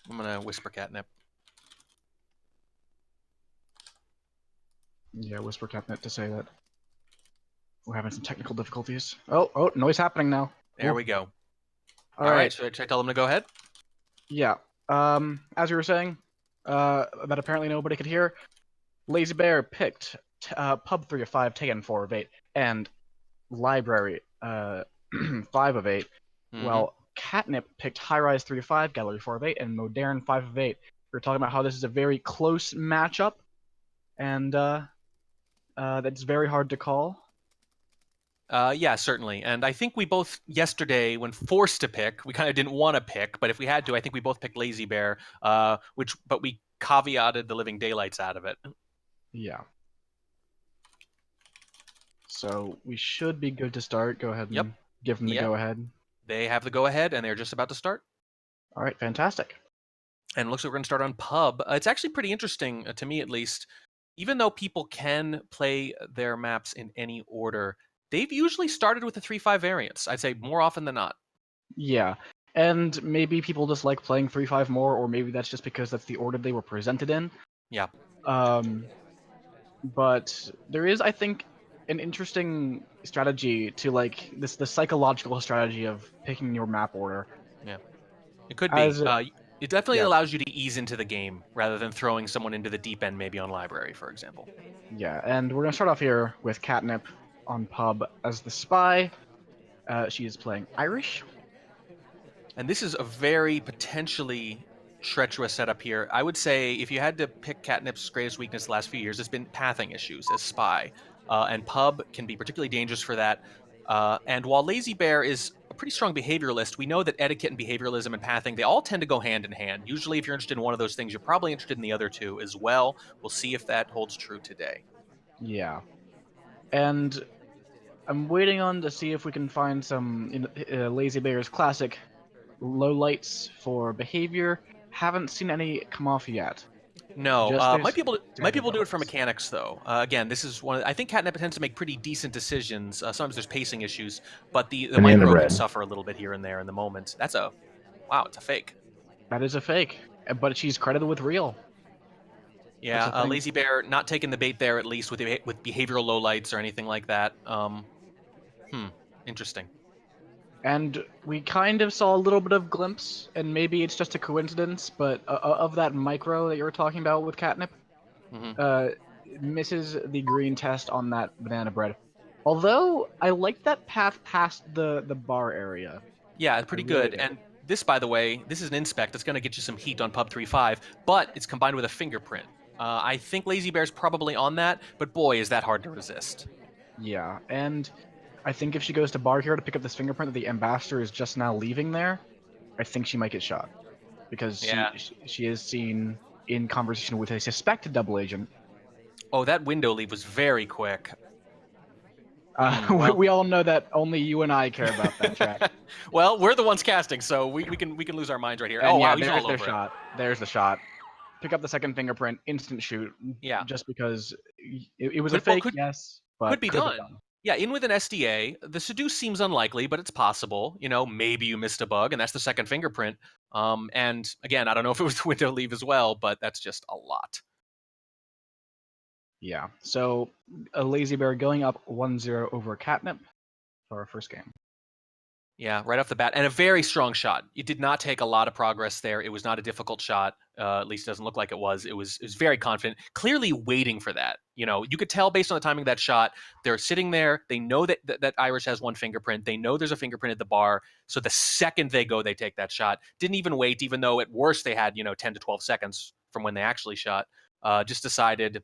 I'm gonna whisper catnip. Yeah, whisper catnip to say that we're having some technical difficulties. Oh, noise happening now. There Ooh. we go. All All right, right. should I tell them to go ahead? Yeah. As you were saying, that apparently nobody could hear. Lazy Bear picked pub 3 of 5, taken 4 of 8, and library 5 of 8. Well, Catnip picked high rise 3 of 5, gallery 4 of 8, and modern 5 of 8. We're talking about how this is a very close matchup, and that's very hard to call. Yeah, certainly. And I think we both, yesterday, when forced to pick, we kind of didn't want to pick, but if we had to, I think we both picked Lazy Bear, but we caveated the living daylights out of it. Yeah. So we should be good to start. Go ahead and Yep. give them the Yep. go ahead. They have the go ahead, and they're just about to start. All right, fantastic. And it looks like we're going to start on pub. It's actually pretty interesting, to me at least. Even though people can play their maps in any order, they've usually started with the 3-5 variants. I'd say more often than not. Yeah. And maybe people just like playing 3-5 more, or maybe that's just because that's the order they were presented in. Yeah. But there is, I think, an interesting strategy to like the psychological strategy of picking your map order. Yeah. It could be. As It definitely yeah, allows you to ease into the game rather than throwing someone into the deep end, maybe on library, for example. yeah, and we're gonna start off here with Catnip on pub as the spy. She is playing Irish. And this is a very potentially treacherous setup here. I would say if you had to pick Catnip's greatest weakness the last few years, it's been pathing issues as spy. And pub can be particularly dangerous for that. And while Lazy Bear is a pretty strong behavioralist, we know that etiquette and behavioralism and pathing, they all tend to go hand in hand. Usually if you're interested in one of those things, you're probably interested in the other two as well. We'll see if that holds true today. Yeah, and I'm waiting on to see if we can find some Lazy Bear's classic lowlights for behavior. Haven't seen any come off yet. No, Just might there's be able to standard do it for lowlights. mechanics though. Again, this is one. I think Catnip tends to make pretty decent decisions. Sometimes there's pacing issues, but the Banana micro can bread. suffer a little bit here and there in the moment. That's a wow. It's a fake. That is a fake, but she's credited with real. That's Yeah, the thing. Lazy Bear not taking the bait there at least with behavioral lowlights or anything like that. Interesting. And we kind of saw a little bit of glimpse, and maybe it's just a coincidence, but of that micro that you were talking about with Catnip, uh, misses the green test on that banana bread. Although I like that path past the bar area. Yeah, I pretty really good. do. And this, by the way, this is an inspect. It's going to get you some heat on Pub 3.5, but it's combined with a fingerprint. I think Lazy Bear's probably on that, but boy, is that hard to resist. Yeah, and I think if she goes to bar here to pick up this fingerprint that the ambassador is just now leaving there, I think she might get shot because Yeah. she is seen in conversation with a suspected double agent. Oh, that window leave was very quick. We all know that only you and I care about that, chat. Well, we're the ones casting, so we can lose our minds right here. And oh yeah, wow, he's there's all their over shot. There's the shot. Pick up the second fingerprint, instant shoot. Yeah. Just because it was a fake, yes, but could be done. Yeah, in with an SDA, the seduce seems unlikely, but it's possible. You know, maybe you missed a bug, and that's the second fingerprint. And again, I don't know if it was the window leave as well, but that's just a lot. Yeah. So a Lazy Bear going up 1-0 over Catnip for our first game. Yeah, right off the bat, and a very strong shot. It did not take a lot of progress there. It was not a difficult shot. At least it doesn't look like it was. It was very confident, clearly waiting for that. You know, you could tell based on the timing of that shot. They're sitting there. They know that Irish has one fingerprint. They know there's a fingerprint at the bar. So the second they go, they take that shot. Didn't even wait, even though at worst they had 10 to 12 seconds from when they actually shot. Just decided.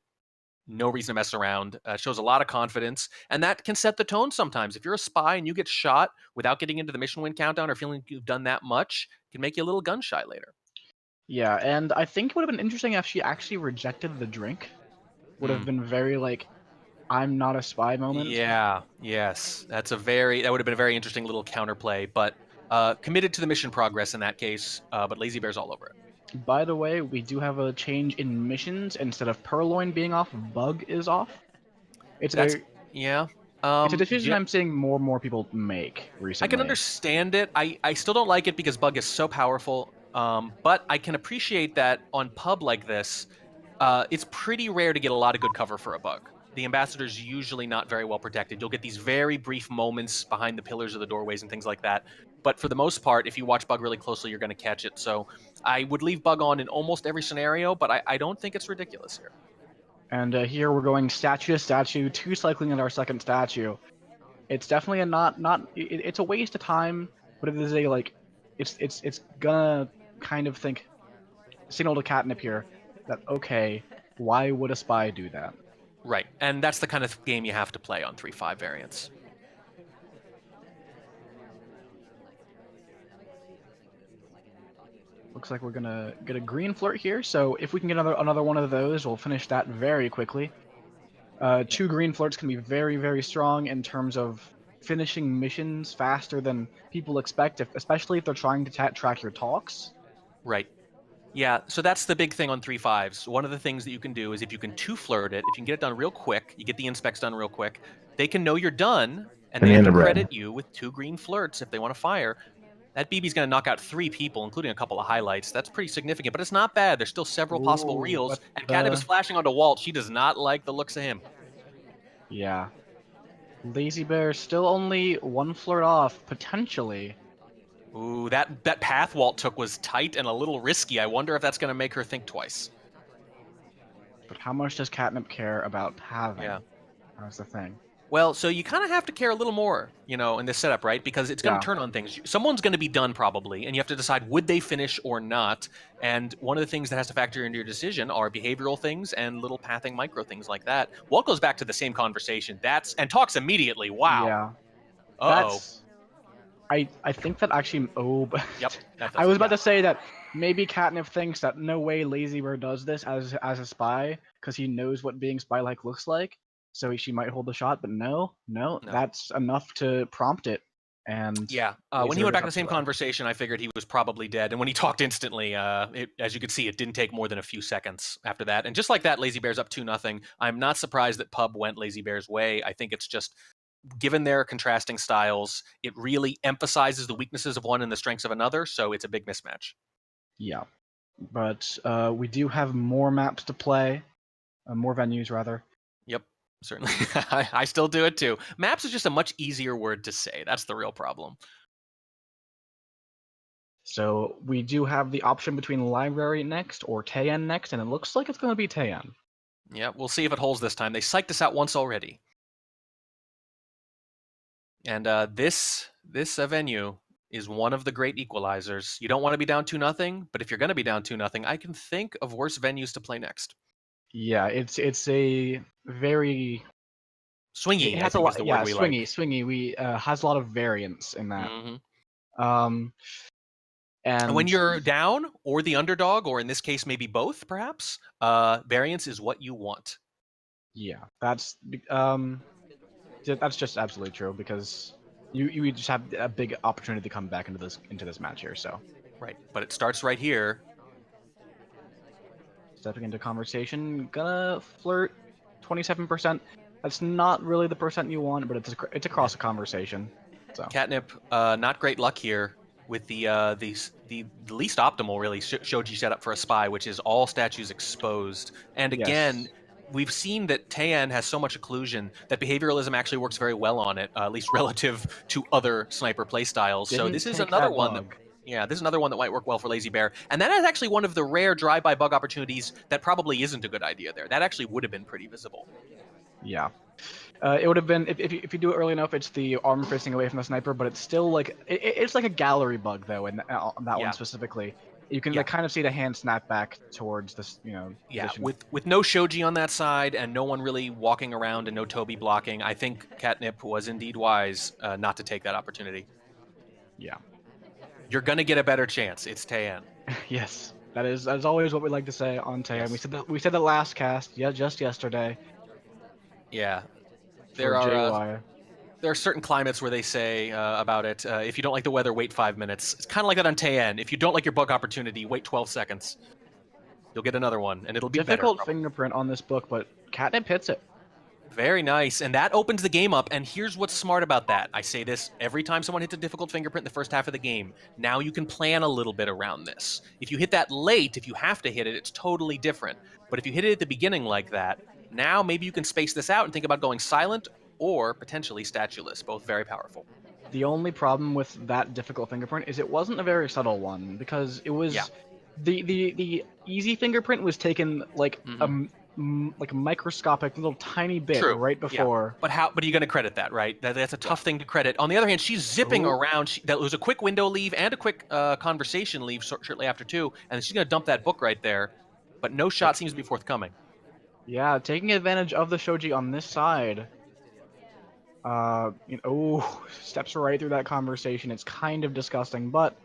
No reason to mess around. Shows a lot of confidence, and that can set the tone sometimes. If you're a spy and you get shot without getting into the mission win countdown or feeling you've done that much, it can make you a little gun shy later. Yeah, and I think it would have been interesting if she actually rejected the drink. Would have been very like, I'm not a spy moment. Yeah, yes. That would have been a very interesting little counterplay, but committed to the mission progress in that case, but Lazy Bear's all over it. By the way, we do have a change in missions. Instead of Purloin being off, Bug is off. It's a decision I'm seeing more and more people make recently. I can understand it. I still don't like it because Bug is so powerful. But I can appreciate that on pub like this, it's pretty rare to get a lot of good cover for a bug. The ambassador's usually not very well protected. You'll get these very brief moments behind the pillars of the doorways and things like that. But for the most part, if you watch bug really closely, you're going to catch it. So I would leave bug on in almost every scenario, but I don't think it's ridiculous here. And here we're going statue to statue, 2 cycling into our second statue. It's definitely a it's a waste of time, but it is a like, it's gonna kind of signal to catnip here that okay, why would a spy do that? Right, and that's the kind of game you have to play on 3-5 variants. Looks like we're gonna get a green flirt here, so if we can get another one of those, we'll finish that very quickly. 2 green flirts can be very, very strong in terms of finishing missions faster than people expect, especially if they're trying to track your talks. Right. Yeah, so that's the big thing on 3-5s. One of the things that you can do is if you can 2-flirt it, if you can get it done real quick, you get the inspects done real quick, they can know you're done, and they have to credit you with 2 green flirts if they want to fire. That BB's going to knock out 3 people, including a couple of highlights. That's pretty significant, but it's not bad. There's still several possible reels, and Catnip is flashing onto Walt. She does not like the looks of him. Yeah. Lazybear still only 1 flirt off, potentially. Ooh, that path Walt took was tight and a little risky. I wonder if that's going to make her think twice. But how much does Catnip care about pathing? Yeah. That's the thing. Well, so you kind of have to care a little more, in this setup, right? Because it's going to turn on things. Someone's going to be done probably, and you have to decide would they finish or not. And one of the things that has to factor into your decision are behavioral things and little pathing micro things like that. Walt goes back to the same conversation. And talks immediately. Wow. Yeah. Uh-oh. I think that actually. Oh, yep. I was about to say that maybe Catnip thinks that no way Lazybear does this as a spy because he knows what being spy-like looks like. So she might hold the shot, but no, that's enough to prompt it. And yeah, when he went back to the same conversation, I figured he was probably dead. And when he talked instantly, as you could see, it didn't take more than a few seconds after that. And just like that, Lazybear's up 2-0. I'm not surprised that Pub went Lazybear's way. I think it's just, given their contrasting styles, it really emphasizes the weaknesses of one and the strengths of another. So it's a big mismatch. Yeah, but we do have more maps to play, more venues rather. Yep. Certainly. I still do it too. Maps is just a much easier word to say. That's the real problem. So we do have the option between Library next or Tayan next, and it looks like it's going to be Tayan. Yeah, we'll see if it holds this time. They psyched us out once already. And this venue is one of the great equalizers. You don't want to be down 2-0, but if you're going to be down 2-0, I can think of worse venues to play next. Yeah, it's a very swingy. It has a lot. Yeah, swingy. We has a lot of variance in that. Mm-hmm. And when you're down or the underdog, or in this case maybe both, perhaps, variance is what you want. Yeah, that's just absolutely true because you just have a big opportunity to come back into this match here. So right, but it starts right here. Stepping into conversation, gonna flirt, 27%. That's not really the percent you want, but it's across a conversation. So Catnip, not great luck here with the least optimal really Shoji setup for a spy, which is all statues exposed. And again, we've seen that Tayan has so much occlusion that behavioralism actually works very well on it, at least relative to other sniper playstyles. So this is another one this is another one that might work well for Lazybear. And that is actually one of the rare drive-by bug opportunities that probably isn't a good idea there. That actually would have been pretty visible. Yeah. It would have been, if you do it early enough, it's the arm facing away from the sniper, but it's still like, it's like a gallery bug, though, in that one specifically. You can kind of see the hand snap back towards this, position. With no Shoji on that side and no one really walking around and no Toby blocking, I think Catnip was indeed wise not to take that opportunity. Yeah. You're going to get a better chance. It's Tayan. Yes. That's always what we like to say on Tayan. Yes. We said that last cast, just yesterday. Yeah. There are certain climates where they say about it, if you don't like the weather, wait 5 minutes. It's kind of like that on Tayan. If you don't like your bug opportunity, wait 12 seconds. You'll get another one, and it'll be difficult better. Fingerprint on this book, but Catnip hits it. Very nice. And that opens the game up. And here's what's smart about that. I say this every time someone hits a difficult fingerprint in the first half of the game. Now you can plan a little bit around this. If you hit that late, if you have to hit it, it's totally different. But if you hit it at the beginning like that, now maybe you can space this out and think about going silent or potentially statueless. Both very powerful. The only problem with that difficult fingerprint is it wasn't a very subtle one because it Yeah. was the easy fingerprint was taken like like a microscopic little tiny bit True. right Yeah. before. But how? But are you going to credit that, right? That's a tough thing to credit. On the other hand, she's zipping Ooh. around. That was a quick window leave and a quick conversation leave shortly after too, and she's going to dump that book right there. But no shot seems to be forthcoming. Yeah, taking advantage of the shoji on this side. Steps right through that conversation. It's kind of disgusting, but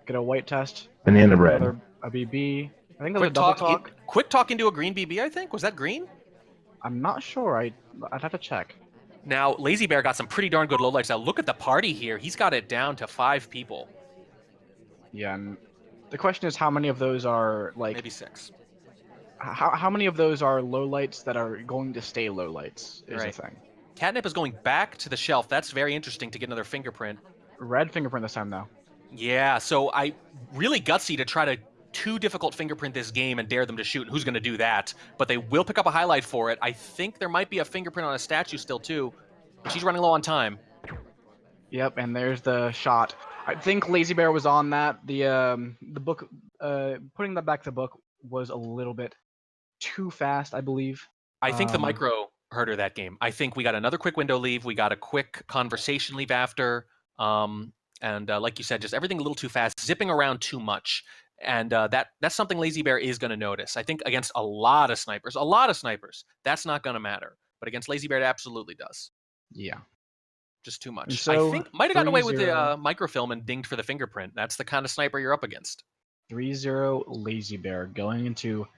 get a white test. Banana bread. Another a BB. I think that was a double talk. Quick talk into a green BB. I think was that green? I'm not sure. I'd have to check. Now Lazy Bear got some pretty darn good lowlights. Now look at the party here. He's got it down to 5 people. Yeah, and the question is how many of those are like maybe 6. How many of those are lowlights that are going to stay lowlights is Right. the thing. Catnip is going back to the shelf. That's very interesting to get another fingerprint. Red fingerprint this time though. Yeah, so I really gutsy to try to too difficult fingerprint this game and dare them to shoot. Who's going to do that? But they will pick up a highlight for it. I think there might be a fingerprint on a statue still too, but she's running low on time. Yep, and there's the shot. I think Lazy Bear was on that. The book, putting that back to the book was a little bit too fast, I believe. I think the micro hurt her that game. I think we got another quick window leave. We got a quick conversation leave after. And like you said, just everything a little too fast, zipping around too much. And that's something Lazy Bear is going to notice. I think against a lot of snipers, that's not going to matter. But against Lazy Bear, it absolutely does. Yeah. Just too much. So, I think might have gotten away with 3-0. the microfilm and dinged for the fingerprint. That's the kind of sniper you're up against. 3-0 Lazy Bear going into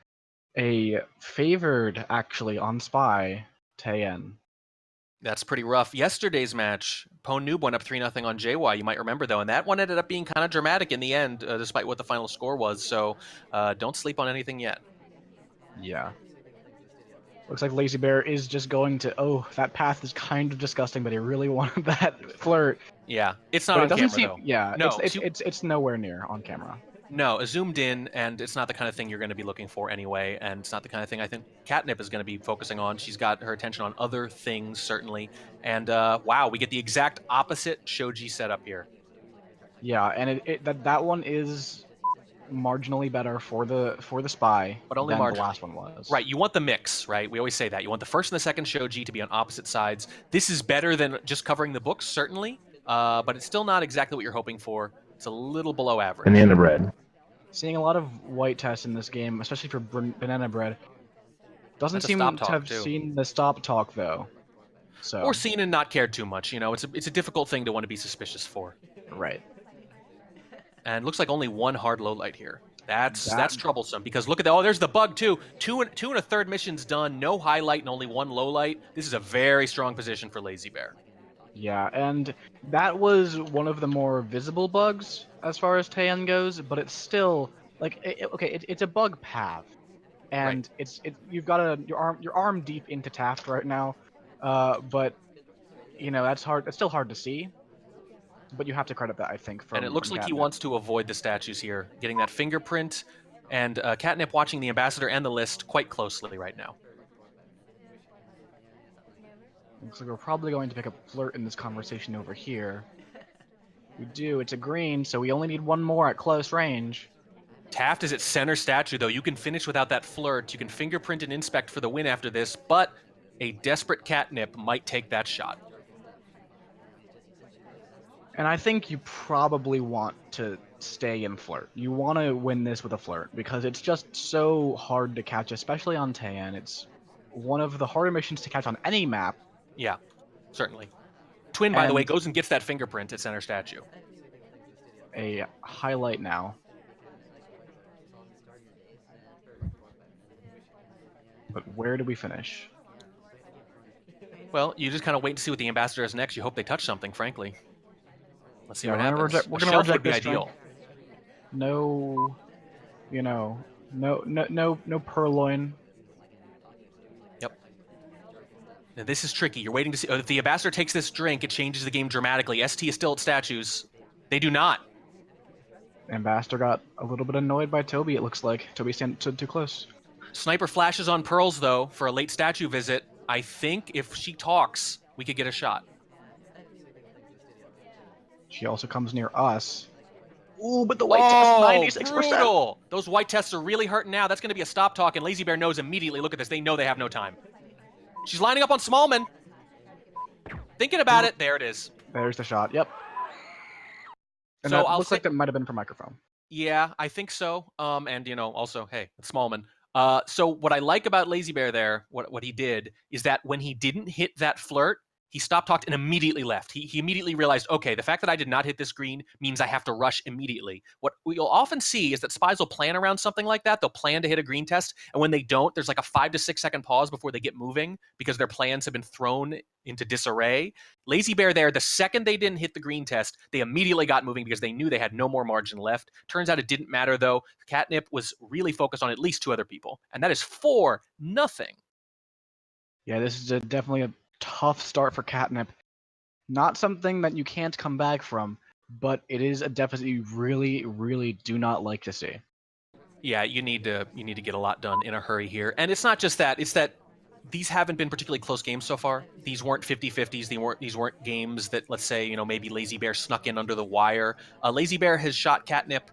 a favored, actually, on Spy, Taeyen. That's pretty rough. Yesterday's match, Pone Noob went up 3-0 on JY, you might remember, though, and that one ended up being kind of dramatic in the end, despite what the final score was, so don't sleep on anything yet. Yeah. Looks like Lazy Bear is just going to... Oh, that path is kind of disgusting, but he really wanted that flirt. Yeah, it's not But on it doesn't camera, seem, though. yeah, No, it's nowhere near on camera. No, zoomed in, and it's not the kind of thing you're going to be looking for anyway, and it's not the kind of thing I think Catnip is going to be focusing on. She's got her attention on other things, certainly. And wow, we get the exact opposite shoji setup here. Yeah, and that one is marginally better for the Spy But only than the last one was. Right, you want the mix, right? We always say that. You want the first and the second shoji to be on opposite sides. This is better than just covering the books, certainly, but it's still not exactly what you're hoping for. It's a little below average. Banana bread. Seeing a lot of white tests in this game, especially for banana bread. Doesn't That's a seem stop to talk, have too. seen the stop talk though. So Or seen and not cared too much. You know, it's a difficult thing to want to be suspicious for. right. And looks like only one hard low light here. That's troublesome because look at that. Oh, there's the bug too. Two and a third missions done. No highlight and only one low light. This is a very strong position for Lazy Bear. Yeah, and that was one of the more visible bugs as far as Taeyen goes, but it's still like it's a bug path, and right. you've got your arm deep into Taft right now, but you know that's hard. It's still hard to see, but you have to credit that I think. And it looks like he wants to avoid the statues here, getting that fingerprint, and Catnip watching the ambassador and the list quite closely right now. Looks like we're probably going to pick up Flirt in this conversation over here. We do. It's a green, so we only need one more at close range. Taft is at center statue, though. You can finish without that flirt. You can fingerprint and inspect for the win after this, but a desperate Catnip might take that shot. And I think you probably want to stay in Flirt. You want to win this with a Flirt, because it's just so hard to catch, especially on Taeyen. It's one of the harder missions to catch on any map. Yeah, certainly. Twin, by the way, goes and gets that fingerprint at center statue. A highlight now. But where do we finish? Well, you just kind of wait to see what the ambassador does next. You hope they touch something, frankly. Let's see what we're happens. We're gonna shelf reject would be this ideal. No, you know, no purloin. Yep. Now, this is tricky. You're waiting to see. If the ambassador takes this drink, it changes the game dramatically. ST is still at statues. They do not. Ambassador got a little bit annoyed by Toby, it looks like. Toby stood too close. Sniper flashes on Pearls, though, for a late statue visit. I think if she talks, we could get a shot. She also comes near us. Ooh, but the white test, 96%. Brutal. Those white tests are really hurting now. That's going to be a stop talk, and Lazy Bear knows immediately. Look at this. They know they have no time. She's lining up on Smallman. Thinking about it. There it is. There's the shot. Yep. And So that looks like that might have been for microphone. Yeah, I think so. And also, hey, it's Smallman. So what I like about Lazy Bear there, what he did is that when he didn't hit that flirt, he stopped talked and immediately left. He immediately realized, okay, the fact that I did not hit this green means I have to rush immediately. What you'll often see is that spies will plan around something like that. They'll plan to hit a green test, and when they don't, there's like a 5 to 6 second pause before they get moving because their plans have been thrown into disarray. Lazy Bear there, the second they didn't hit the green test, they immediately got moving because they knew they had no more margin left. Turns out it didn't matter, though. Catnip was really focused on at least 2 other people, and that is 4-0. Yeah, this is definitely a tough start for Catnip. Not something that you can't come back from, but it is a deficit you really, really do not like to see. Yeah, you need to get a lot done in a hurry here. And it's not just that, it's that these haven't been particularly close games so far. These weren't 50-50s. These weren't games that, let's say, maybe Lazy Bear snuck in under the wire. Lazy Bear has shot Catnip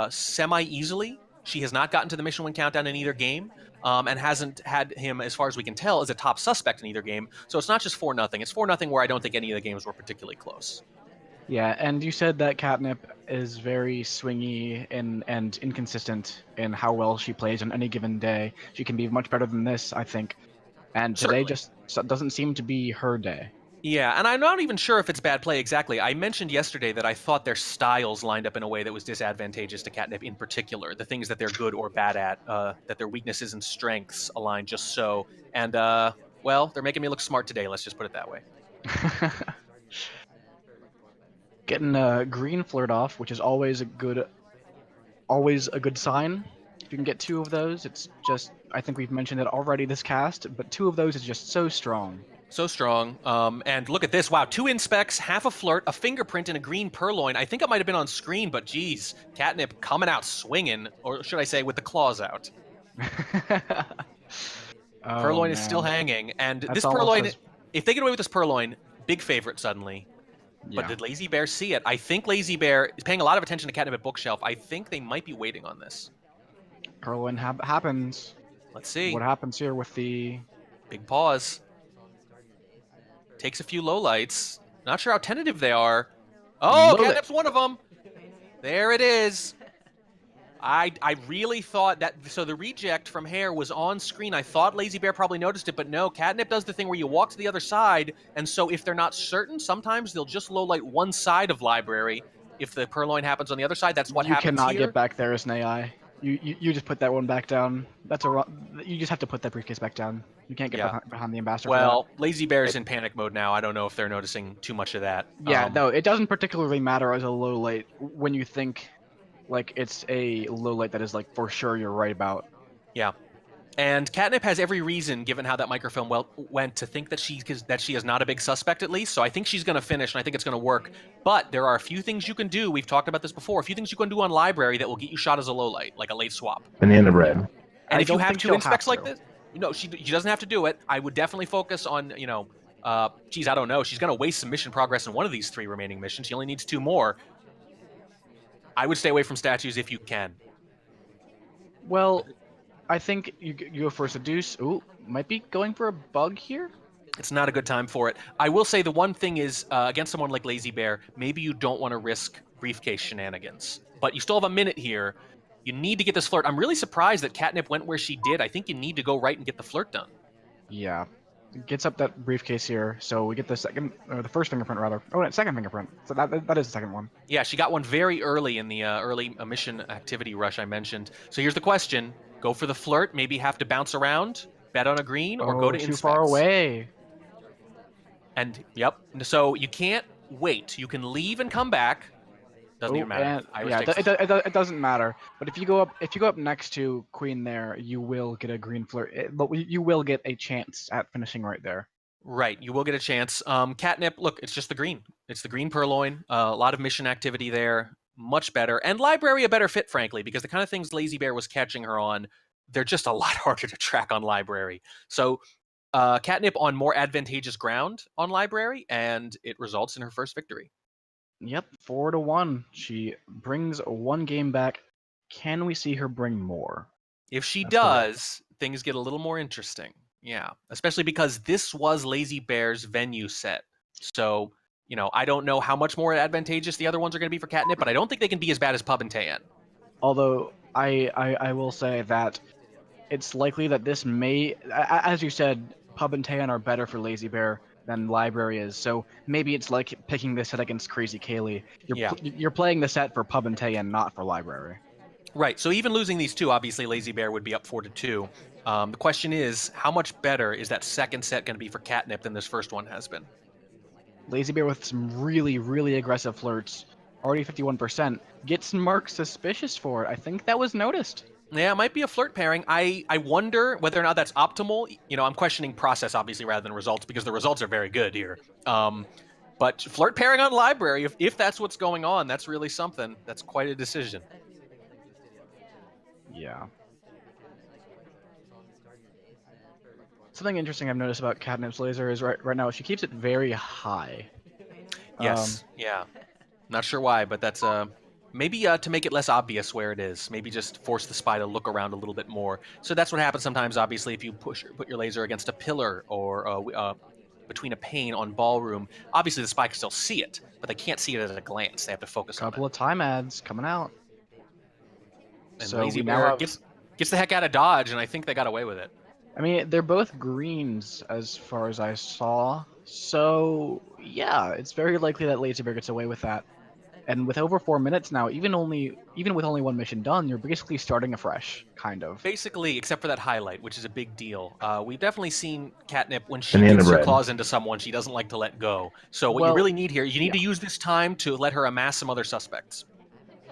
semi-easily. She has not gotten to the mission win countdown in either game, and hasn't had him, as far as we can tell, as a top suspect in either game. So it's not just 4-0. It's 4-0 where I don't think any of the games were particularly close. Yeah, and you said that Catnip is very swingy and inconsistent in how well she plays on any given day. She can be much better than this, I think. And today just doesn't seem to be her day. Yeah, and I'm not even sure if it's bad play exactly. I mentioned yesterday that I thought their styles lined up in a way that was disadvantageous to Catnip in particular. The things that they're good or bad at, that their weaknesses and strengths align just so. And, well, they're making me look smart today, let's just put it that way. Getting a green flirt off, which is always a good sign. If you can get 2 of those, it's just, I think we've mentioned it already this cast, but 2 of those is just so strong. So strong. And look at this. Wow, 2 inspects, half a flirt, a fingerprint, and a green purloin. I think it might have been on screen, but geez, Catnip coming out swinging, or should I say with the claws out. Purloin is still hanging, and this purloin, if they get away with this purloin, big favorite suddenly. Yeah. But did Lazy Bear see it? I think Lazy Bear is paying a lot of attention to Catnip at Bookshelf. I think they might be waiting on this. Purloin happens. Let's see. What happens here with the... Big pause. Takes a few lowlights. Not sure how tentative they are. Oh, Catnip's one of them. There it is. I really thought that, so the reject from Hair was on screen. I thought Lazy Bear probably noticed it, but no, Catnip does the thing where you walk to the other side, and so if they're not certain, sometimes they'll just lowlight one side of Library. If the purloin happens on the other side, that's what happens here. You cannot get back there as an AI. You just put that one back down. You just have to put that briefcase back down. You can't get behind the ambassador. Well, Lazy Bear's in panic mode now. I don't know if they're noticing too much of that. Yeah, no, it doesn't particularly matter as a low light when you think like it's a low light that is like for sure you're right about. Yeah. And Catnip has every reason, given how that microfilm went, to think that she is not a big suspect, at least. So I think she's going to finish, and I think it's going to work. But there are a few things you can do. We've talked about this before. A few things you can do on Library that will get you shot as a low light, like a late swap. Banana bread. And if you have 2 inspects like this, she doesn't have to do it. I would definitely focus on, geez, I don't know. She's going to waste some mission progress in one of these 3 remaining missions. She only needs 2 more. I would stay away from statues if you can. Well, I think you go for a seduce. Ooh, might be going for a bug here. It's not a good time for it. I will say the one thing is, against someone like Lazy Bear, maybe you don't want to risk briefcase shenanigans. But you still have a minute here. You need to get this flirt. I'm really surprised that Catnip went where she did. I think you need to go right and get the flirt done. Yeah. Gets up that briefcase here, so we get the first fingerprint rather. Oh, no, second fingerprint. So that is the second one. Yeah, she got one very early in the early mission activity rush I mentioned. So here's the question. Go for the flirt, maybe have to bounce around, bet on a green, or go to too inspects. Far away. And, yep, so you can't wait. You can leave and come back. Doesn't even matter. It doesn't matter. But if you go up next to Queen there, you will get a green flirt. You will get a chance at finishing right there. Right, you will get a chance. Catnip, look, it's just the green. It's the green purloin. A lot of mission activity there, much better. And library a better fit, frankly, because the kind of things Lazy Bear was catching her on, they're just a lot harder to track on library. So Catnip on more advantageous ground on library, and it results in her first victory. Yep, 4-1. She brings one game back. Can we see her bring more? If she That's the real. does, things get a little more interesting. Yeah, especially because this was Lazy Bear's venue set. So, I don't know how much more advantageous the other ones are going to be for Catnip, but I don't think they can be as bad as Pub and Tayen. Although I will say that it's likely that this may, as you said, Pub and Tayan are better for Lazy Bear than Library is. So maybe it's like picking this set against krazycaley. Yeah. You're playing the set for Pub and Tayan, not for Library. Right. So even losing these two, obviously Lazy Bear would be up 4-2. The question is, how much better is that second set going to be for Catnip than this first one has been? Lazy Bear with some really, really aggressive flirts, already 51%, gets marked suspicious for it. I think that was noticed. Yeah, it might be a flirt pairing. I wonder whether or not that's optimal. I'm questioning process, obviously, rather than results, because the results are very good here. But flirt pairing on library, if that's what's going on, that's really something. That's quite a decision. Yeah. Something interesting I've noticed about Catnip's laser is right now she keeps it very high. Yes. Yeah. Not sure why, but that's maybe to make it less obvious where it is. Maybe just force the spy to look around a little bit more. So that's what happens sometimes. Obviously, if you put your laser against a pillar or between a pane on ballroom, obviously the spy can still see it, but they can't see it at a glance. They have to focus on it. Couple of time ads coming out. And So Lazy we now Bear have. gets the heck out of dodge, and I think they got away with it. I mean, they're both greens as far as I saw. So yeah, it's very likely that Lazy Bear gets away with that. And with over 4 minutes now, even with only one mission done, you're basically starting afresh, kind of. Basically, except for that highlight, which is a big deal. We've definitely seen Catnip, when she Banana gets her bread. claws into someone, she doesn't like to let go. So what you Well, really need here, you need yeah. to use this time to let her amass some other suspects.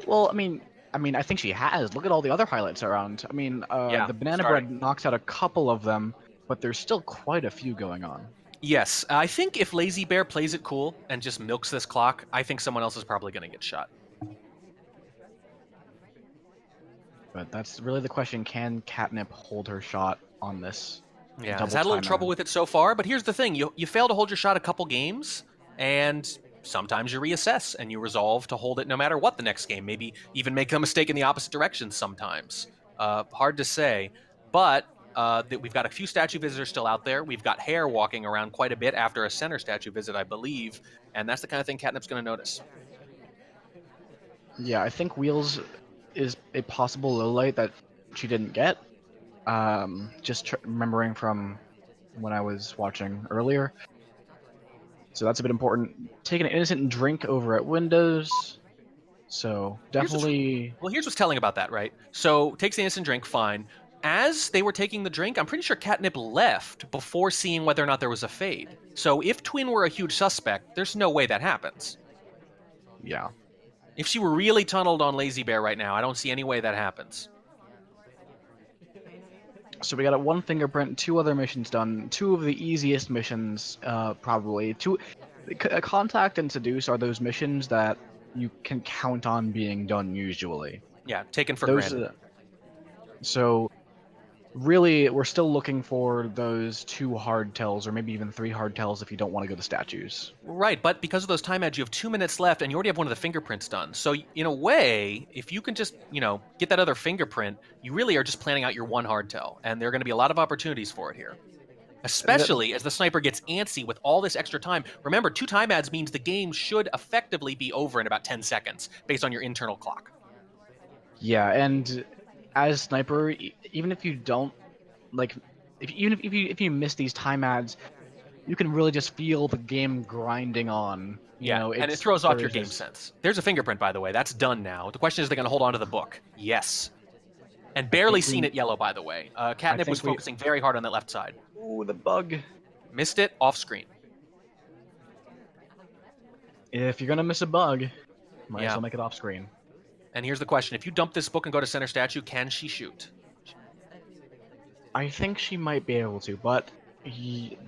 Well, I think she has. Look at all the other highlights around. Yeah, The banana starting. bread knocks out a couple of them, but there's still quite a few going on. Yes, I think if Lazy Bear plays it cool and just milks this clock, I think someone else is probably going to get shot. But that's really the question: can Catnip hold her shot on this Yeah, has double had a little time trouble ad? with it so far, but here's the thing: you fail to hold your shot a couple games, and sometimes you reassess and you resolve to hold it no matter what the next game. Maybe even make a mistake in the opposite direction sometimes. Hard to say, but we've got a few statue visitors still out there. We've got Hare walking around quite a bit after a center statue visit, I believe, and that's the kind of thing Catnip's going to notice. Yeah, I think Wheels is a possible low light that she didn't get. Remembering from when I was watching earlier. So that's a bit important. Taking an innocent drink over at Windows. So definitely. Here's what's telling about that, right? So takes the instant drink, fine. As they were taking the drink, I'm pretty sure Catnip left before seeing whether or not there was a fade. So if Twin were a huge suspect, there's no way that happens. Yeah. If she were really tunneled on Lazy Bear right now, I don't see any way that happens. So we got one fingerprint, two other missions done. Two of the easiest missions, probably. Contact and Seduce are those missions that you can count on being done usually. Yeah, taken for Those. granted. So really, we're still looking for those two hardtails, or maybe even three hardtails if you don't want to go to statues. Right, but because of those time ads, you have 2 minutes left, and you already have one of the fingerprints done. So in a way, if you can just, get that other fingerprint, you really are just planning out your one hardtail, and there are going to be a lot of opportunities for it here. Especially as the sniper gets antsy with all this extra time. Remember, 2 time ads means the game should effectively be over in about 10 seconds, based on your internal clock. Yeah, and as sniper, even if you don't if you miss these time ads, you can really just feel the game grinding on. And it throws off your game sense. There's a fingerprint, by the way. That's done now. The question is, they're going to hold on to the book. Yes. And barely seen it yellow, by the way. Catnip was focusing very hard on that left side. Ooh, the bug. Missed it off screen. If you're gonna miss a bug, might as well make it off screen. And here's the question: if you dump this book and go to center statue, can she shoot? I think she might be able to, but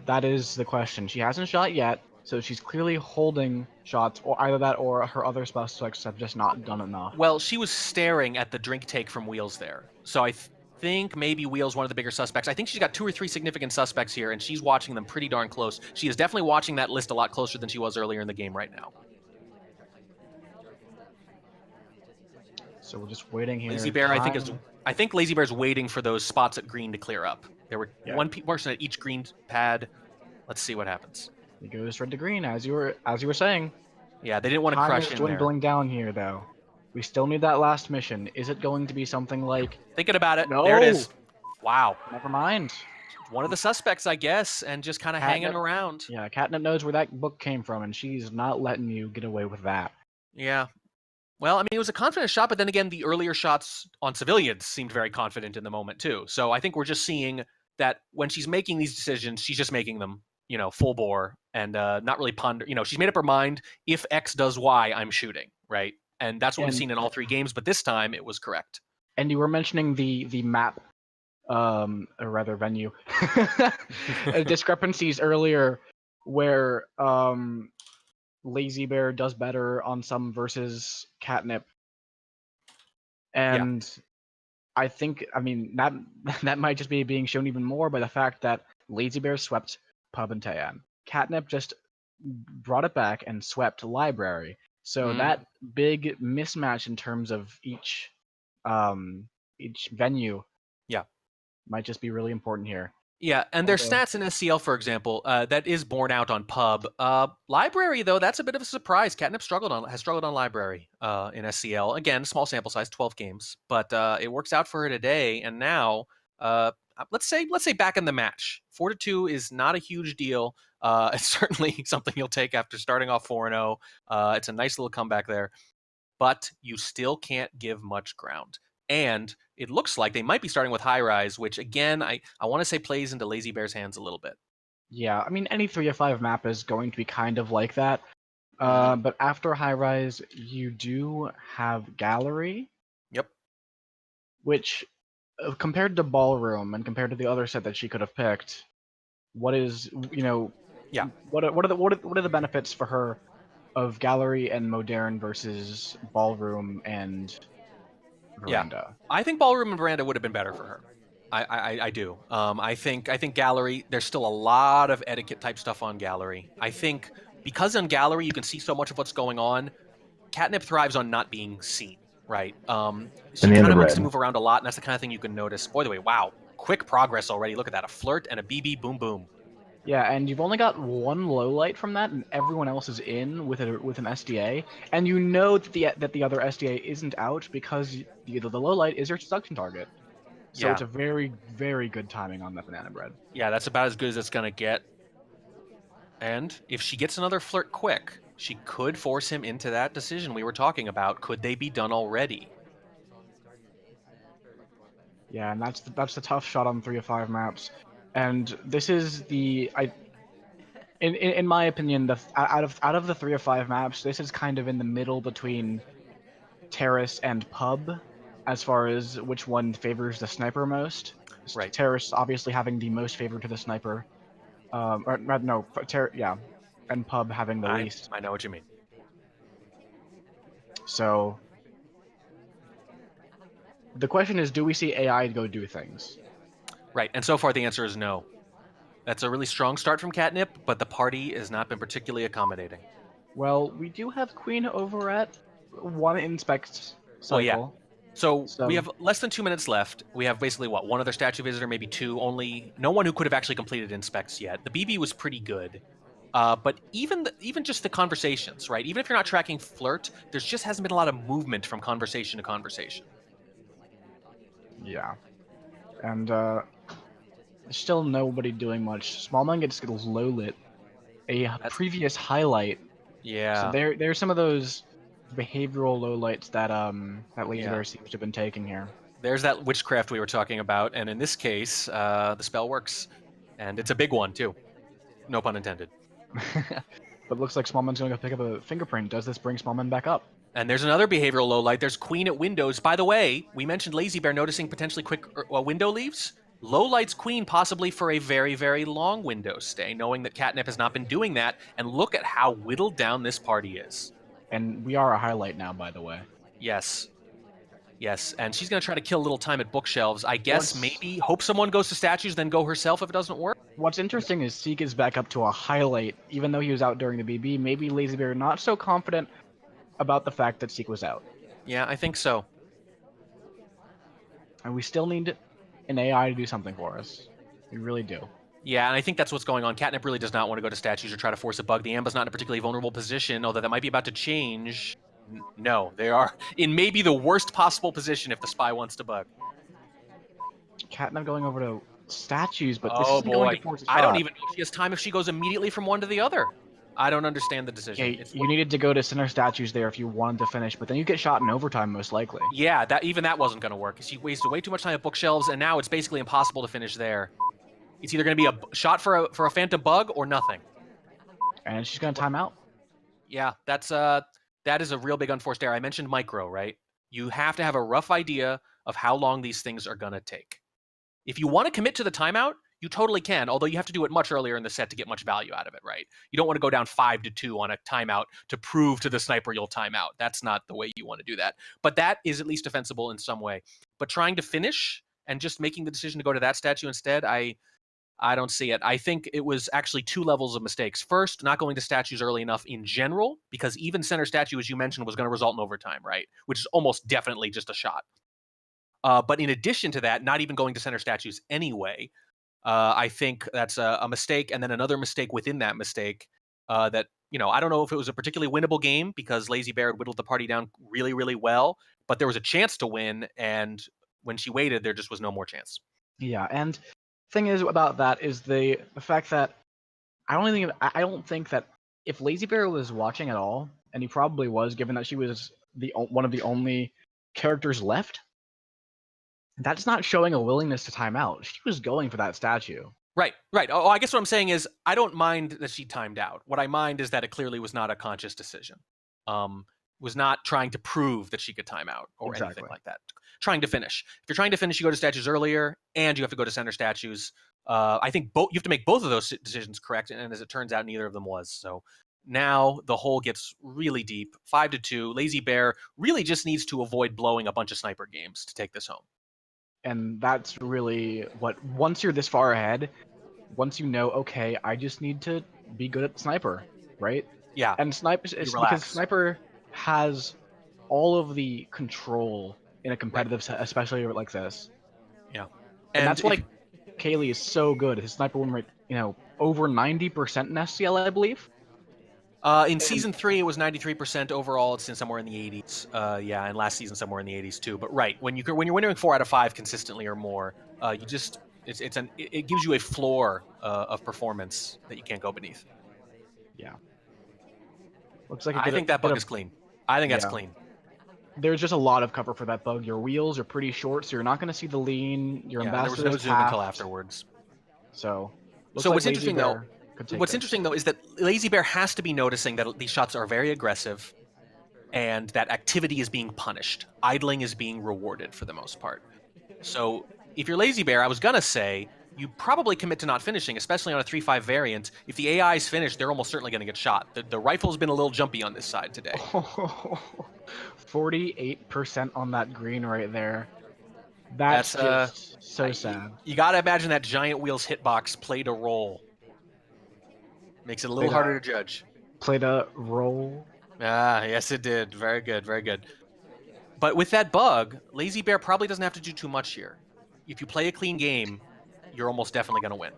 That is the question. She hasn't shot yet, so she's clearly holding shots, or either that or her other suspects have just not done enough. Well, she was staring at the drink take from Wheels there. So I think maybe Wheels one of the bigger suspects. I think she's got 2 or 3 significant suspects here, and she's watching them pretty darn close. She is definitely watching that list a lot closer than she was earlier in the game right now. So we're just waiting here. Lazy Bear, I think Lazy Bear's waiting for those spots at green to clear up. There were one person at each green pad. Let's see what happens. It goes red to green, as you were saying. Yeah, they didn't want to Time crush is in dwindling down here, though. We still need that last mission. Is it going to be something like... Thinking about it. No! There it is. Wow. Never mind. One of the suspects, I guess, and just kind of hanging around. Yeah, Catnip knows where that book came from, and she's not letting you get away with that. Yeah. Well, I mean, it was a confident shot, but then again, the earlier shots on civilians seemed very confident in the moment, too. So I think we're just seeing that when she's making these decisions, she's just making them, full bore and not really ponder. She's made up her mind. If X does Y, I'm shooting, right? And that's what we've seen in all 3 games, but this time it was correct. And you were mentioning the map, or rather venue, discrepancies earlier where Lazy Bear does better on some versus Catnip. And I mean, that might just be being shown even more by the fact that Lazy Bear swept Pub and Tayan. Catnip just brought it back and swept Library. So that big mismatch in terms of each venue might just be really important here. Yeah, and their stats in SCL, for example, that is borne out on Pub. Library, though, that's a bit of a surprise. Catnip has struggled on Library in SCL. Again, small sample size, 12 games, but it works out for her today. And now, let's say back in the match, 4-2 is not a huge deal. It's certainly something you'll take after starting off 4-0. It's a nice little comeback there, but you still can't give much ground. And it looks like they might be starting with High Rise, which, again, I want to say plays into Lazy Bear's hands a little bit. Yeah, I mean, any 3-5 map is going to be kind of like that. But after High Rise, you do have Gallery. Yep. Which, compared to Ballroom and compared to the other set that she could have picked, what is, Yeah. What are the benefits for her of Gallery and Modern versus Ballroom and Veranda? Yeah. I think Ballroom and Veranda would have been better for her. I do. I think Gallery, there's still a lot of etiquette type stuff on Gallery. I think because on Gallery you can see so much of what's going on, Catnip thrives on not being seen, right? She kind of likes to move around a lot, and that's the kind of thing you can notice. By the way, wow, quick progress already. Look at that, a flirt and a BB, boom, boom. Yeah, and you've only got one low light from that, and everyone else is in with an SDA, and you know that the other SDA isn't out because the low light is your seduction target. So it's a very, very good timing on that banana bread. Yeah, that's about as good as it's gonna get. And if she gets another flirt quick, she could force him into that decision we were talking about. Could they be done already? Yeah, and that's the tough shot on 3-5 maps. And this is in my opinion, out of the 3-5 maps, this is kind of in the middle between Terrace and Pub, as far as which one favors the sniper most. Right. Terrace obviously having the most favor to the sniper, and Pub having the least. I know what you mean. So the question is, do we see AI go do things? Right, and so far the answer is no. That's a really strong start from Catnip, but the party has not been particularly accommodating. Well, we do have Queen over at one inspect cycle. Oh, yeah. So we have less than 2 minutes left. We have basically, one other statue visitor, maybe 2, only no one who could have actually completed inspects yet. The BB was pretty good. But even just the conversations, right? Even if you're not tracking flirt, there just hasn't been a lot of movement from conversation to conversation. Yeah. And still nobody doing much. Smallman gets low lit. That's previous highlight. Yeah. So there's some of those behavioral lowlights that Lazy Bear seems to have been taking here. There's that witchcraft we were talking about, and in this case, the spell works, and it's a big one too. No pun intended. But looks like Smallman's going to pick up a fingerprint. Does this bring Smallman back up? And there's another behavioral lowlight. There's Queen at windows. By the way, we mentioned Lazy Bear noticing potentially quick window leaves. Low light's queen possibly for a very, very long window stay, knowing that catnip has not been doing that. And look at how whittled down this party is. And we are a highlight now, by the way. Yes. Yes, and she's going to try to kill a little time at bookshelves. I guess What's- maybe hope someone goes to statues, then go herself if it doesn't work. What's interesting is Seek is back up to a highlight, even though he was out during the BB. Maybe lazybear not so confident about the fact that Seek was out. Yeah, I think so. And we still need an AI to do something for us. We really do. Yeah, and I think that's what's going on. Catnip really does not want to go to statues or try to force a bug. The Amba's not in a particularly vulnerable position, although that might be about to change. No, they are in maybe the worst possible position if the spy wants to bug. Catnip going over to statues, but this Oh isn't going boy, to force a I don't shot. even know if she has time if she goes immediately from one to the other. I don't understand the decision. Okay, you needed to go to center statues there if you wanted to finish, but then you get shot in overtime most likely. Yeah, that wasn't going to work. She wasted way too much time at bookshelves, and now it's basically impossible to finish there. It's either going to be a shot for a phantom bug or nothing. And she's going to time out. Yeah, that is a real big unforced error. I mentioned micro, right? You have to have a rough idea of how long these things are going to take. If you want to commit to the timeout, you totally can, although you have to do it much earlier in the set to get much value out of it, right? You don't want to go down 5-2 on a timeout to prove to the sniper you'll time out. That's not the way you want to do that. But that is at least defensible in some way. But trying to finish and just making the decision to go to that statue instead, I don't see it. I think it was actually two levels of mistakes. First, not going to statues early enough in general, because even center statue, as you mentioned, was going to result in overtime, right? Which is almost definitely just a shot. But in addition to that, not even going to center statues anyway, I think that's a mistake. And then another mistake within that mistake that, I don't know if it was a particularly winnable game because Lazy Bear had whittled the party down really, really well, but there was a chance to win. And when she waited, there just was no more chance. Yeah, and thing is about that is the fact that I don't think that if Lazy Bear was watching at all, and he probably was, given that she was one of the only characters left, that's not showing a willingness to time out. She was going for that statue. Right. Oh, I guess what I'm saying is I don't mind that she timed out. What I mind is that it clearly was not a conscious decision. Was not trying to prove that she could time out or anything like that. Trying to finish. If you're trying to finish, you go to statues earlier, and you have to go to center statues. I think you have to make both of those decisions correct, and as it turns out, neither of them was. So now the hole gets really deep. 5-2. Lazy Bear really just needs to avoid blowing a bunch of sniper games to take this home. And that's really what, once you're this far ahead, once you know, okay, I just need to be good at the sniper, right? Yeah. And sniper, because sniper has all of the control in a competitive set, especially like this. Yeah. And that's why Kaylee is so good. His sniper win rate, over 90% in SCL, I believe. In season 3, it was 93% overall. It's in somewhere in the 80s. Yeah, and last season somewhere in the 80s too. But right, when you're winning 4 out of 5 consistently or more, it gives you a floor of performance that you can't go beneath. Yeah. Looks like I think that bug is clean. I think that's clean. There's just a lot of cover for that bug. Your wheels are pretty short, so you're not going to see the lean. Your ambassador there was no zoom until afterwards. So what's interesting though? Interesting though is that Lazy Bear has to be noticing that these shots are very aggressive and that activity is being punished. Idling is being rewarded for the most part. So if you're Lazy Bear, I was going to say, you probably commit to not finishing, especially on a 3-5 variant. If the AI is finished, they're almost certainly going to get shot. The rifle's been a little jumpy on this side today. 48% on that green right there. That's just so sad. You got to imagine that giant wheels hitbox played a role. Makes it a little harder to judge. Played a role? Ah, yes it did. Very good, very good. But with that bug, Lazy Bear probably doesn't have to do too much here. If you play a clean game, you're almost definitely going to win.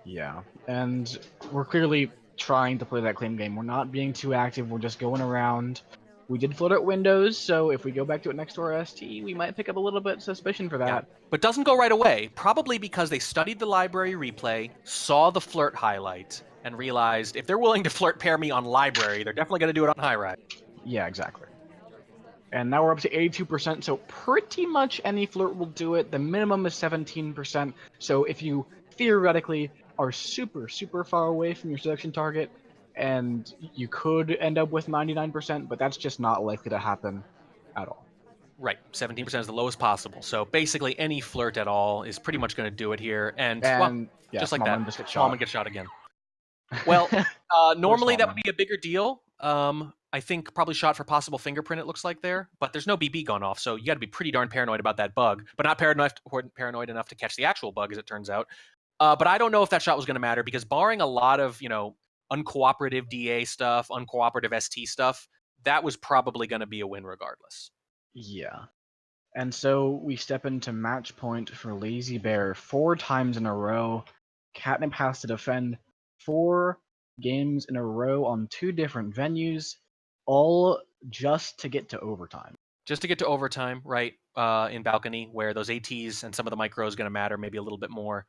Yeah, and we're clearly trying to play that clean game. We're not being too active. We're just going around. We did float out windows, so if we go back to it next to our ST, we might pick up a little bit of suspicion for that. Yeah, but doesn't go right away, probably because they studied the library replay, saw the flirt highlight, and realized if they're willing to flirt pair me on library, they're definitely going to do it on high ride. Yeah, exactly. And now we're up to 82%, so pretty much any flirt will do it. The minimum is 17%, so if you theoretically are super, super far away from your seduction target, and you could end up with 99%, but that's just not likely to happen at all. Right, 17% is the lowest possible. So basically, any flirt at all is pretty much going to do it here. And, well, And yeah, just like small that, one just gets small shot. one gets shot again. Well, Poor normally that would Smallman. be a bigger deal. I think probably shot for possible fingerprint, it looks like there. But there's no BB gone off, so you got to be pretty darn paranoid about that bug. But not paranoid enough to catch the actual bug, as it turns out. But I don't know if that shot was going to matter, because barring a lot of, uncooperative DA stuff, uncooperative ST stuff, that was probably going to be a win regardless. Yeah. And so we step into match point for Lazy Bear 4 times in a row. Catnip has to defend 4 games in a row on 2 different venues, all just to get to overtime. Just to get to overtime, right, in balcony, where those ATs and some of the micro is going to matter maybe a little bit more.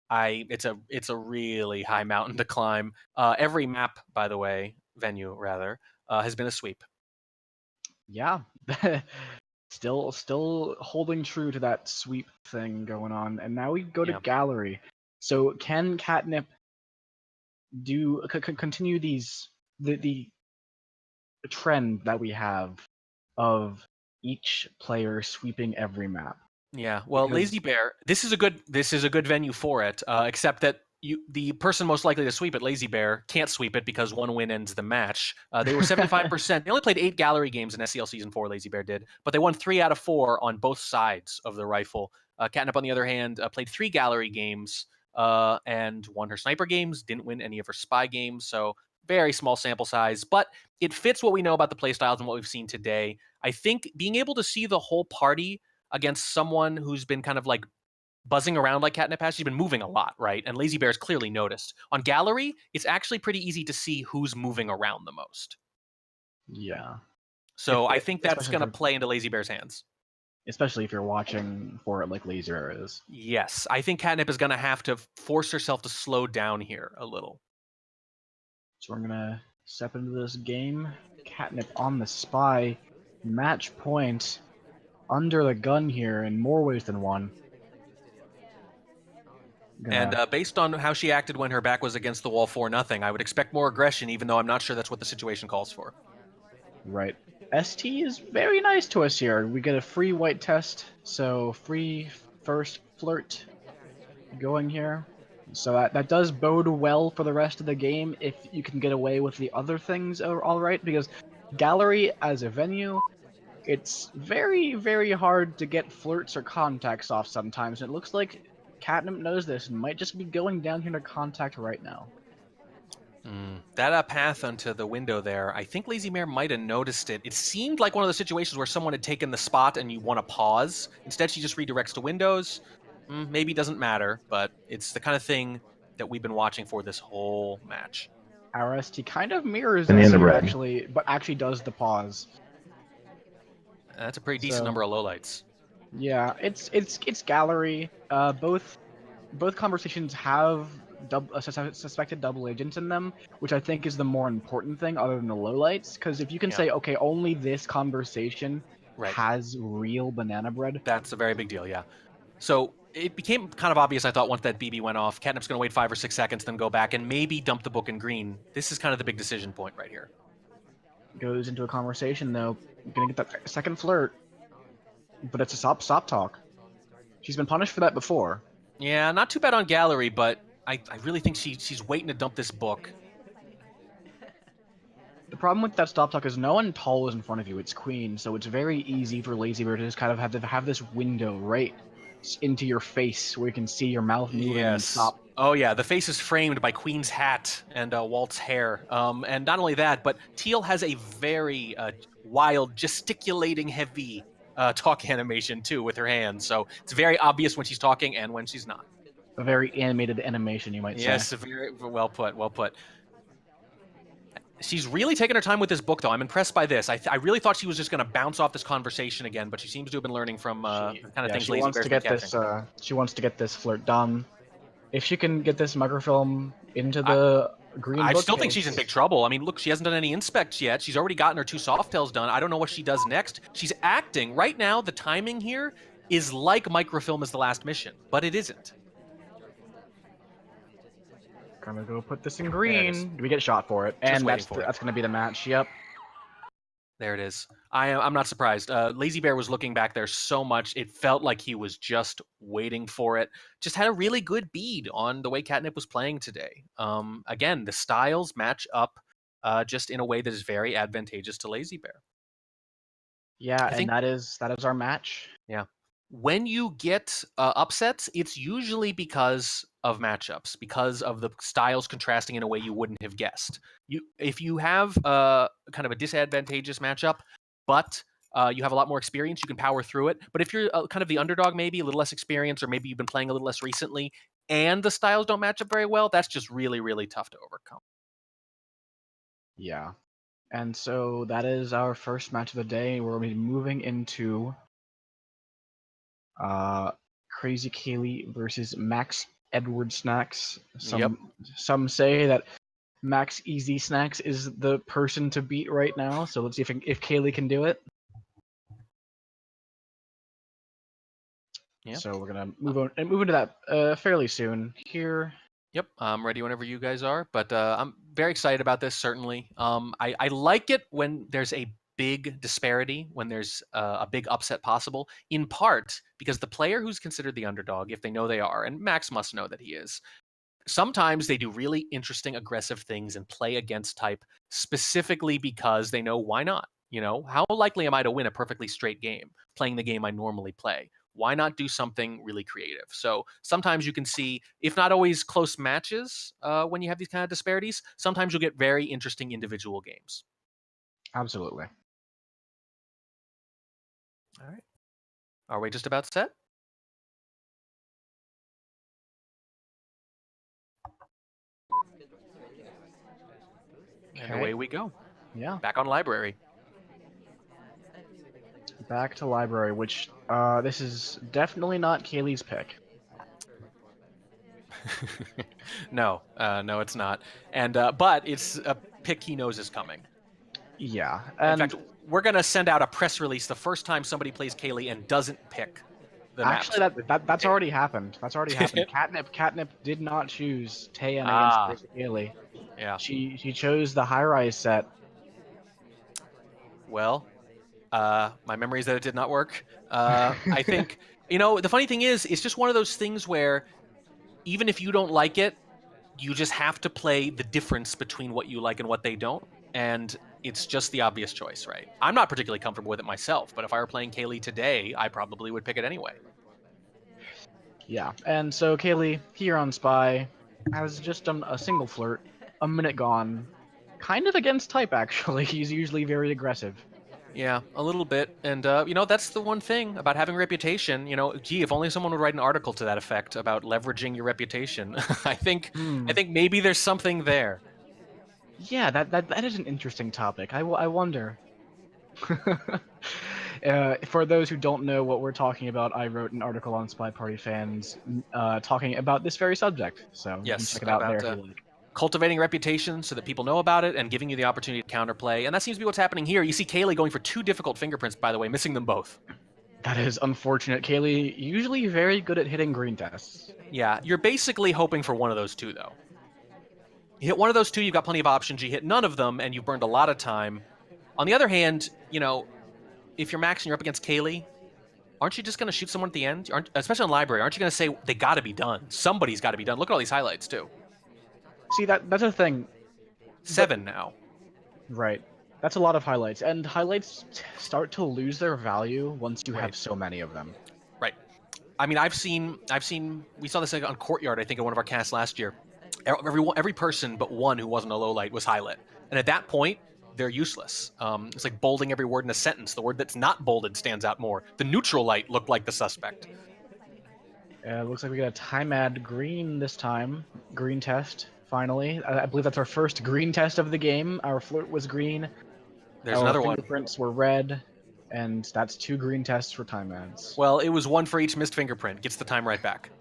It's a really high mountain to climb. Every map, by the way, venue rather, has been a sweep. Yeah. Still holding true to that sweep thing going on. And now we go to Yeah. gallery. So can Catnip continue the trend that we have of each player sweeping every map? Yeah, well, Because Lazy Bear, this is a good venue for it, except that the person most likely to sweep it, Lazy Bear, can't sweep it because one win ends the match. They were 75%. They only played 8 gallery games in SCL Season 4, Lazy Bear did, but they won 3 out of 4 on both sides of the rifle. Catnip, on the other hand, played 3 gallery games and won her sniper games, didn't win any of her spy games, so very small sample size, but it fits what we know about the playstyles and what we've seen today. I think being able to see the whole party against someone who's been kind of like buzzing around like Catnip has. She's been moving a lot, right? And Lazy Bear's clearly noticed. On Gallery, it's actually pretty easy to see who's moving around the most. yeah, So I think that's especially going to play into Lazy Bear's hands. especially if you're watching for it like Laser is. Yes, I think Catnip is going to have to force herself to slow down here a little. So we're gonna step into this game. Catnip on the spy, match point, under the gun here in more ways than one. And Gonna based on how she acted when her back was against the wall for nothing, I would expect more aggression, even though I'm not sure that's what the situation calls for. right. ST is very nice to us here. We get a free white test, so free first flirt going here. So that does bode well for the rest of the game if you can get away with the other things all right, because Gallery as a venue, it's very, very hard to get flirts or contacts off sometimes, and it looks like Catnip knows this and might just be going down here to contact right now. That path onto the window there, I think Lazy Bear might have noticed it. It seemed like one of those situations where someone had taken the spot and you want to pause. Instead, she just redirects to windows. Maybe doesn't matter, but it's the kind of thing that we've been watching for this whole match. Our ST kind of mirrors And us in the here, red. actually, but actually does the pause. That's a pretty decent So number of lowlights. yeah, it's Gallery. Both conversations have suspected double agents in them, which I think is the more important thing other than the lowlights. Because if you can Yeah. say, okay, only this conversation Right. has real banana bread, That's a very big deal, yeah. So it became kind of obvious, I thought, once that BB went off. Catnip's going to wait 5 or 6 seconds, then go back and maybe dump the book in green. This is kind of the big decision point right here. goes into a conversation though. You're gonna get that second flirt, but it's a stop talk. She's been punished for that before. Yeah, not too bad on Gallery, but I really think she's waiting to dump this book. The problem with that stop talk is no one tall is in front of you. It's Queen, so it's very easy for Lazy Bear to just kind of have this window right into your face where you can see your mouth moving and stop. Oh yeah, the face is framed by Queen's hat and Walt's hair. And not only that, but Teal has a very wild, gesticulating, heavy talk animation too with her hands. So it's very obvious when she's talking and when she's not. A very animated animation, you might say. Yes, very well put. Well put. She's really taken her time with this book, though. I'm impressed by this. I really thought she was just going to bounce off this conversation again, but she seems to have been learning from the kind of things she Lazy wants Bear's to been get this. catching. She wants to get this flirt done. If she can get this microfilm into the green I book, still think she's in big trouble. I mean, look, she hasn't done any inspects yet. She's already gotten her 2 soft tails done. I don't know what she does next. She's acting. Right now, the timing here is like microfilm is the last mission, but it isn't. Gonna go put this in There it is. green. We get shot for it, Just and waiting for it. that's gonna be the match. Yep. There it is. I'm not surprised. Lazy Bear was looking back there so much. It felt like he was just waiting for it. Just had a really good bead on the way Catnip was playing today. Again, the styles match up just in a way that is very advantageous to Lazy Bear. Yeah, I and think, that is our match. yeah. When you get upsets, it's usually because of matchups, because of the styles contrasting in a way you wouldn't have guessed. If you have kind of a disadvantageous matchup, but you have a lot more experience, you can power through it. But if you're kind of the underdog, maybe a little less experience, or maybe you've been playing a little less recently, and the styles don't match up very well, that's just really, really tough to overcome. Yeah. And so that is our first match of the day. We're going to be moving into uh, krazycaley versus Max Edward Snax. Yep. Some say that Max Easy Snacks is the person to beat right now. So let's see if Kaylee can do it. Yeah. So we're gonna move into that fairly soon. Here. Yep, I'm ready whenever you guys are. But I'm very excited about this. Certainly, I like it when there's a big disparity, when there's a big upset possible. In part because the player who's considered the underdog, if they know they are, and Max must know that he is, sometimes they do really interesting, aggressive things and play against type specifically because they know why not. You know, how likely am I to win a perfectly straight game playing the game I normally play? Why not do something really creative? So sometimes you can see, if not always close matches, when you have these kind of disparities, sometimes you'll get very interesting individual games. Absolutely. All right. Are we just about set? And Okay. away we go. Yeah. Back on library. Back to library, which this is definitely not Kaylee's pick. No, no, it's not. And but it's a pick he knows is coming. Yeah, In and fact, we're gonna send out a press release the first time somebody plays Kaylee and doesn't pick the actually maps. that's already happened. That's already Did happened. it? Catnip did not choose Taeyeon against Ah, Kaylee. yeah. She chose the high rise set. Well, my memory is that it did not work. I think the funny thing is, it's just one of those things where even if you don't like it, you just have to play the difference between what you like and what they don't, and it's just the obvious choice, right? I'm not particularly comfortable with it myself, but if I were playing Kaylee today, I probably would pick it anyway. Yeah, and so Kaylee here on Spy has just done a single flirt, a minute gone, kind of against type actually. He's usually very aggressive. Yeah, a little bit. And, that's the one thing about having a reputation. Gee, if only someone would write an article to that effect about leveraging your reputation. I think, I Hmm. think maybe there's something there. Yeah, that is an interesting topic. I wonder. For those who don't know what we're talking about, I wrote an article on Spy Party Fans talking about this very subject, so you can Yes, check it out there about if you like. cultivating reputation so that people know about it and giving you the opportunity to counterplay. And that seems to be what's happening here. You see Kaylee going for two difficult fingerprints, by the way, missing them both. That is unfortunate. Kaylee, usually very good at hitting green tests. Yeah, you're basically hoping for one of those two, though. You hit one of those two, you've got plenty of options. You hit none of them, and you've burned a lot of time. On the other hand, if you're Max and you're up against Kaylee, aren't you just going to shoot someone at the end? Especially on library, aren't you going to say they got to be done? Somebody's got to be done. Look at all these highlights too. See, that's a thing. 7 now. Right. That's a lot of highlights, and highlights start to lose their value once you Right. have so many of them. Right. I mean, I've seen. We saw this on Courtyard. I think in one of our casts last year. Every person but one who wasn't a low light was highlight, and at that point, they're useless. It's like bolding every word in a sentence. The word that's not bolded stands out more. The neutral light looked like the suspect. Looks like we got a time ad green this time. Green test, finally. I believe that's our first green test of the game. Our flirt was green. There's Our another one. fingerprints were red. And that's 2 green tests for time ads. Well, it was one for each missed fingerprint. Gets the time right back.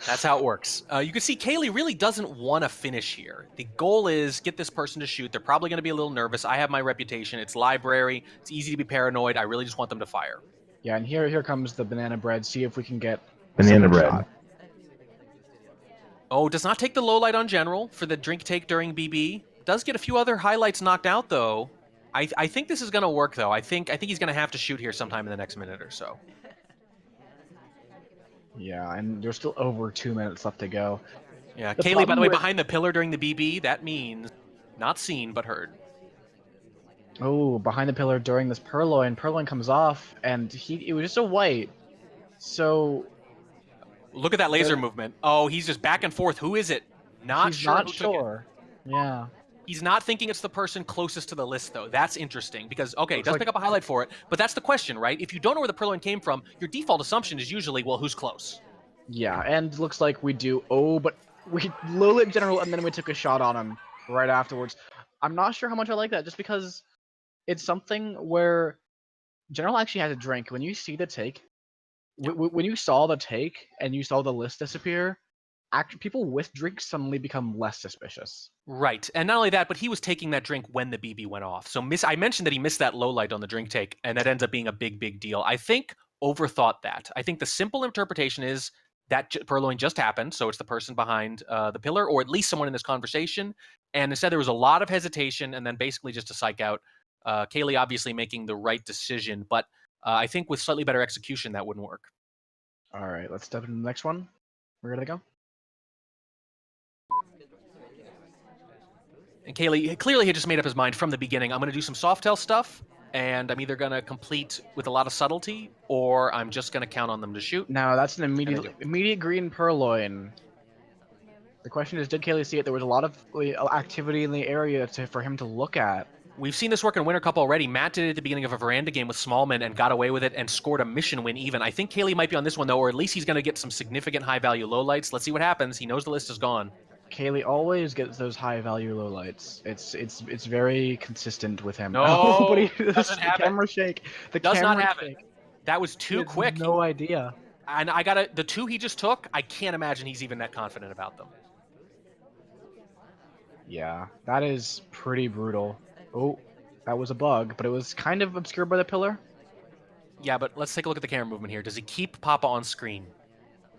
That's how it works. You can see Kaylee really doesn't want to finish here. The goal is get this person to shoot. They're probably going to be a little nervous. I have my reputation. It's library. It's easy to be paranoid. I really just want them to fire. Yeah, and here comes the banana bread. See if we can get Banana a bread. shot. Oh, does not take the low light on general for the drink take during BB. Does get a few other highlights knocked out, though. I think this is going to work, though. I think he's going to have to shoot here sometime in the next minute or so. Yeah, and there's still over 2 minutes left to go. Yeah, The Kaylee, by problem the way, with behind the pillar during the BB, that means not seen but heard. behind the pillar during this purloin, purloin comes off, and it was just a white. So Look at that laser movement. Oh, he's just back and forth. Who is it? Not he's sure not who took it. sure. Yeah. He's not thinking it's the person closest to the list, though. That's interesting because, okay, it Looks does like pick up a highlight for it, but that's the question, right? If you don't know where the purloin came from, your default assumption is usually, well, who's close? yeah, and looks like we do. Oh, but we low lit general, and then we took a shot on him right afterwards. I'm not sure how much I like that, just because it's something where general actually has a drink. When you see the take, Yeah. when you saw the take and you saw the list disappear, people with drinks suddenly become less suspicious. Right. And not only that, but he was taking that drink when the BB went off. So I mentioned that he missed that low light on the drink take, and that ends up being a big deal. I think overthought that. I think the simple interpretation is that purloin just happened, so it's the person behind the pillar, or at least someone in this conversation. And instead, there was a lot of hesitation, and then basically just to psych out. Kaylee obviously making the right decision, but I think with slightly better execution, that wouldn't work. All right, let's step into the next one. We're gonna go. And Kaylee clearly had just made up his mind from the beginning. I'm going to do some Softail stuff, and I'm either going to complete with a lot of subtlety, or I'm just going to count on them to shoot. Now that's an immediate green purloin. The question is, did Kaylee see it? There was a lot of activity in the area for him to look at. We've seen this work in Winter Cup already. Matt did it at the beginning of a veranda game with Smallman and got away with it and scored a mission win even. I think Kaylee might be on this one, though, or at least he's going to get some significant high-value lowlights. Let's see what happens. He knows the list is gone. Kaylee always gets those high-value lowlights. It's very consistent with him. No, oh, but doesn't the have camera it. shake. The Does camera not have shake. it. That was too quick. No idea. And the two he just took, I can't imagine he's even that confident about them. Yeah, that is pretty brutal. Oh, that was a bug, but it was kind of obscured by the pillar. Yeah, but let's take a look at the camera movement here. Does he keep Papa on screen?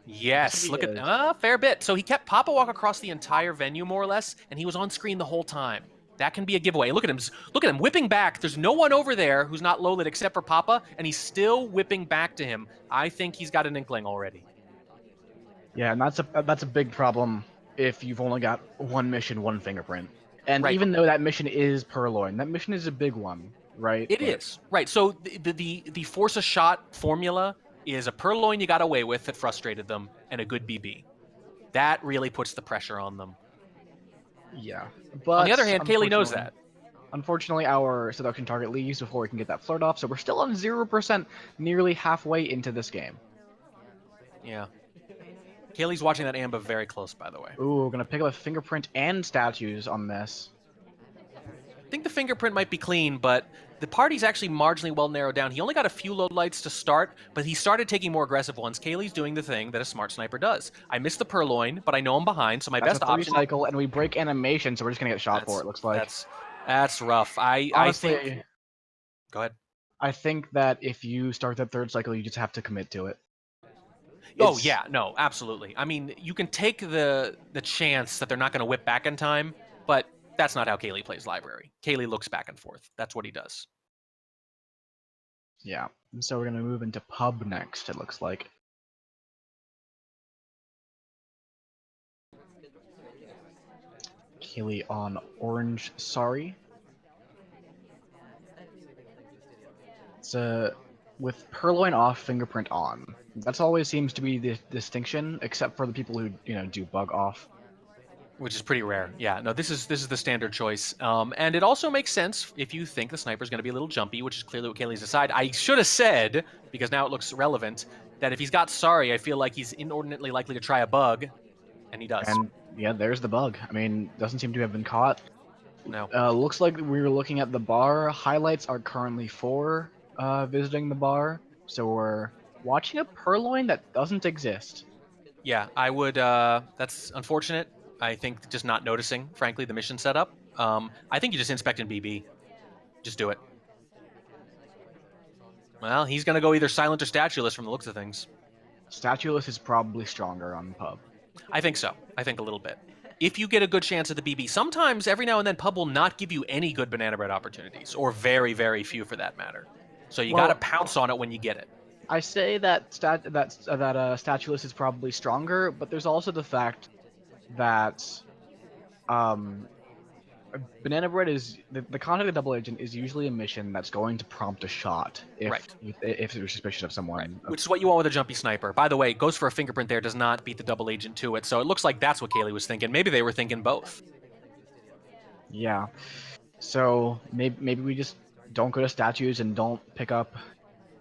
Yes, look at fair bit. So he kept Papa walk across the entire venue more or less, and he was on screen the whole time. That can be a giveaway. Look at him whipping back. There's no one over there who's not low lit except for Papa, and he's still whipping back to him. I think he's got an inkling already. Yeah, and that's a big problem if you've only got one mission, one fingerprint. And right. Even though that mission is purloin, that mission is a big one, right? It is right. So the force a shot formula is a purloin you got away with that frustrated them, and a good BB. That really puts the pressure on them. Yeah. But on the other hand, Kaylee knows that. Unfortunately, our seduction target leaves before we can get that flirt off, so we're still on 0%, nearly halfway into this game. Yeah. Kaylee's watching that Amba very close, by the way. Ooh, we're gonna pick up a fingerprint and statues on this. I think the fingerprint might be clean, but the party's actually marginally well narrowed down. He only got a few low lights to start, but he started taking more aggressive ones. Kaylee's doing the thing that a smart sniper does. I missed the purloin, but I know I'm behind, so my best option... cycle, and we break animation, so we're just gonna get shot for it, looks like. That's rough. Honestly, I think... Go ahead. I think that if you start that third cycle, you just have to commit to it. Oh, yeah, no, absolutely. I mean, you can take the chance that they're not going to whip back in time, but that's not how Kaylee plays library. Kaylee looks back and forth. That's what he does. Yeah, and so we're going to move into pub next, it looks like. Kaylee on orange, sorry. It's with purloin off, fingerprint on. That's always seems to be the distinction, except for the people who do bug off, which is pretty rare. Yeah, no, this is the standard choice, and it also makes sense if you think the sniper's going to be a little jumpy, which is clearly what Kaylee's decided. I should have said, because now it looks relevant, that if he's got sorry, I feel like he's inordinately likely to try a bug, and he does. And yeah, there's the bug. I mean, doesn't seem to have been caught. No. Looks like we were looking at the bar. Highlights are currently 4 visiting the bar, so we're watching a purloin that doesn't exist. Yeah, I would. That's unfortunate. I think just not noticing, frankly, the mission setup. I think you just inspect in BB. Just do it. Well, he's going to go either silent or statueless from the looks of things. Statueless is probably stronger on pub. I think so. I think a little bit. if you get a good chance at the BB, sometimes every now and then Pub will not give you any good banana bread opportunities, or very, very few for that matter. So you got to Well, pounce on it when you get it. I say that Statulus is probably stronger, but there's also the fact that um, banana bread is the contact of double agent is usually a mission that's going to prompt a shot Right. if you're suspicious of Right. someone. Which is what you want with a jumpy sniper. By the way, goes for a fingerprint there, does not beat the double agent to it. So it looks like that's what Kaylee was thinking. Maybe they were thinking both. Yeah. So maybe we just don't go to statues and don't pick up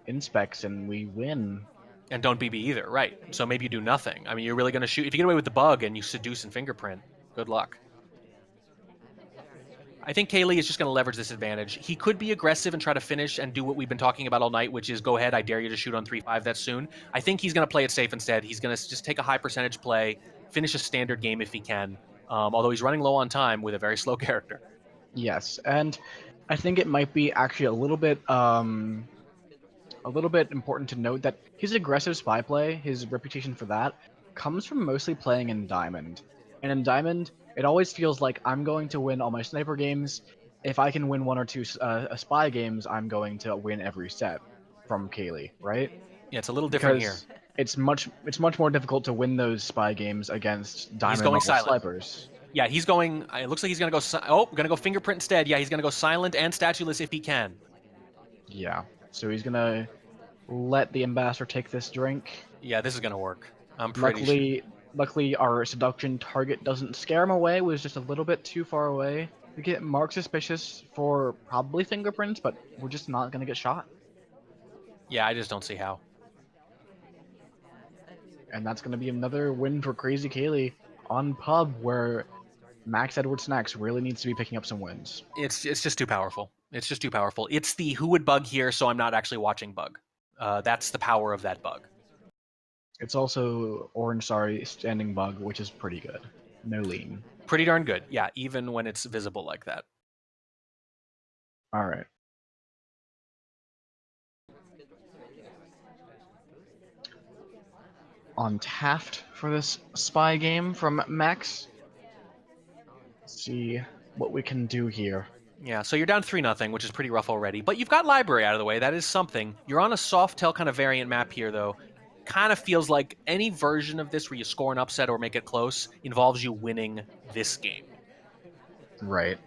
inspects and we win. And don't BB either, right. So maybe you do nothing. I mean, you're really going to shoot. If you get away with the bug and you seduce and fingerprint, good luck. I think Kaylee is just going to leverage this advantage. He could be aggressive and try to finish and do what we've been talking about all night, which is go ahead, I dare you to shoot on 3-5 that soon. I think he's going to play it safe instead. He's going to just take a high percentage play, finish a standard game if he can, although he's running low on time with a very slow character. Yes, and I think it might be actually a little bit important to note that his aggressive spy play, his reputation for that, comes from mostly playing in Diamond. And in Diamond, it always feels like I'm going to win all my sniper games. If I can win one or two spy games, I'm going to win every set from Kaylee, right? Yeah, it's a little different Because here. it's much more difficult to win those spy games against Diamond going level silent. snipers. Yeah, he's going. It looks like he's going to go. Going to go fingerprint instead. Yeah, he's going to go silent and statueless if he can. Yeah, so he's gonna let the ambassador take this drink. Yeah, this is going to work. I'm pretty sure. Luckily, our seduction target doesn't scare him away. It was just a little bit too far away. We get marked suspicious for probably fingerprints, but we're just not gonna get shot. Yeah, I just don't see how. And that's gonna be another win for krazycaley on Pub, where Max Edward Snax really needs to be picking up some wins. It's just too powerful. It's just too powerful. It's the who would bug here, so I'm not actually watching bug. That's the power of that bug. It's also orange standing bug, which is pretty good. No lean. Pretty darn good. Yeah, even when it's visible like that. All right. On Taft for this spy game from Max. Let's see what we can do here. Yeah, so you're down 3-0, which is pretty rough already. But you've got library out of the way. That is something. You're on a soft tail kind of variant map here, though. Kind of feels like any version of this where you score an upset or make it close involves you winning this game. Right.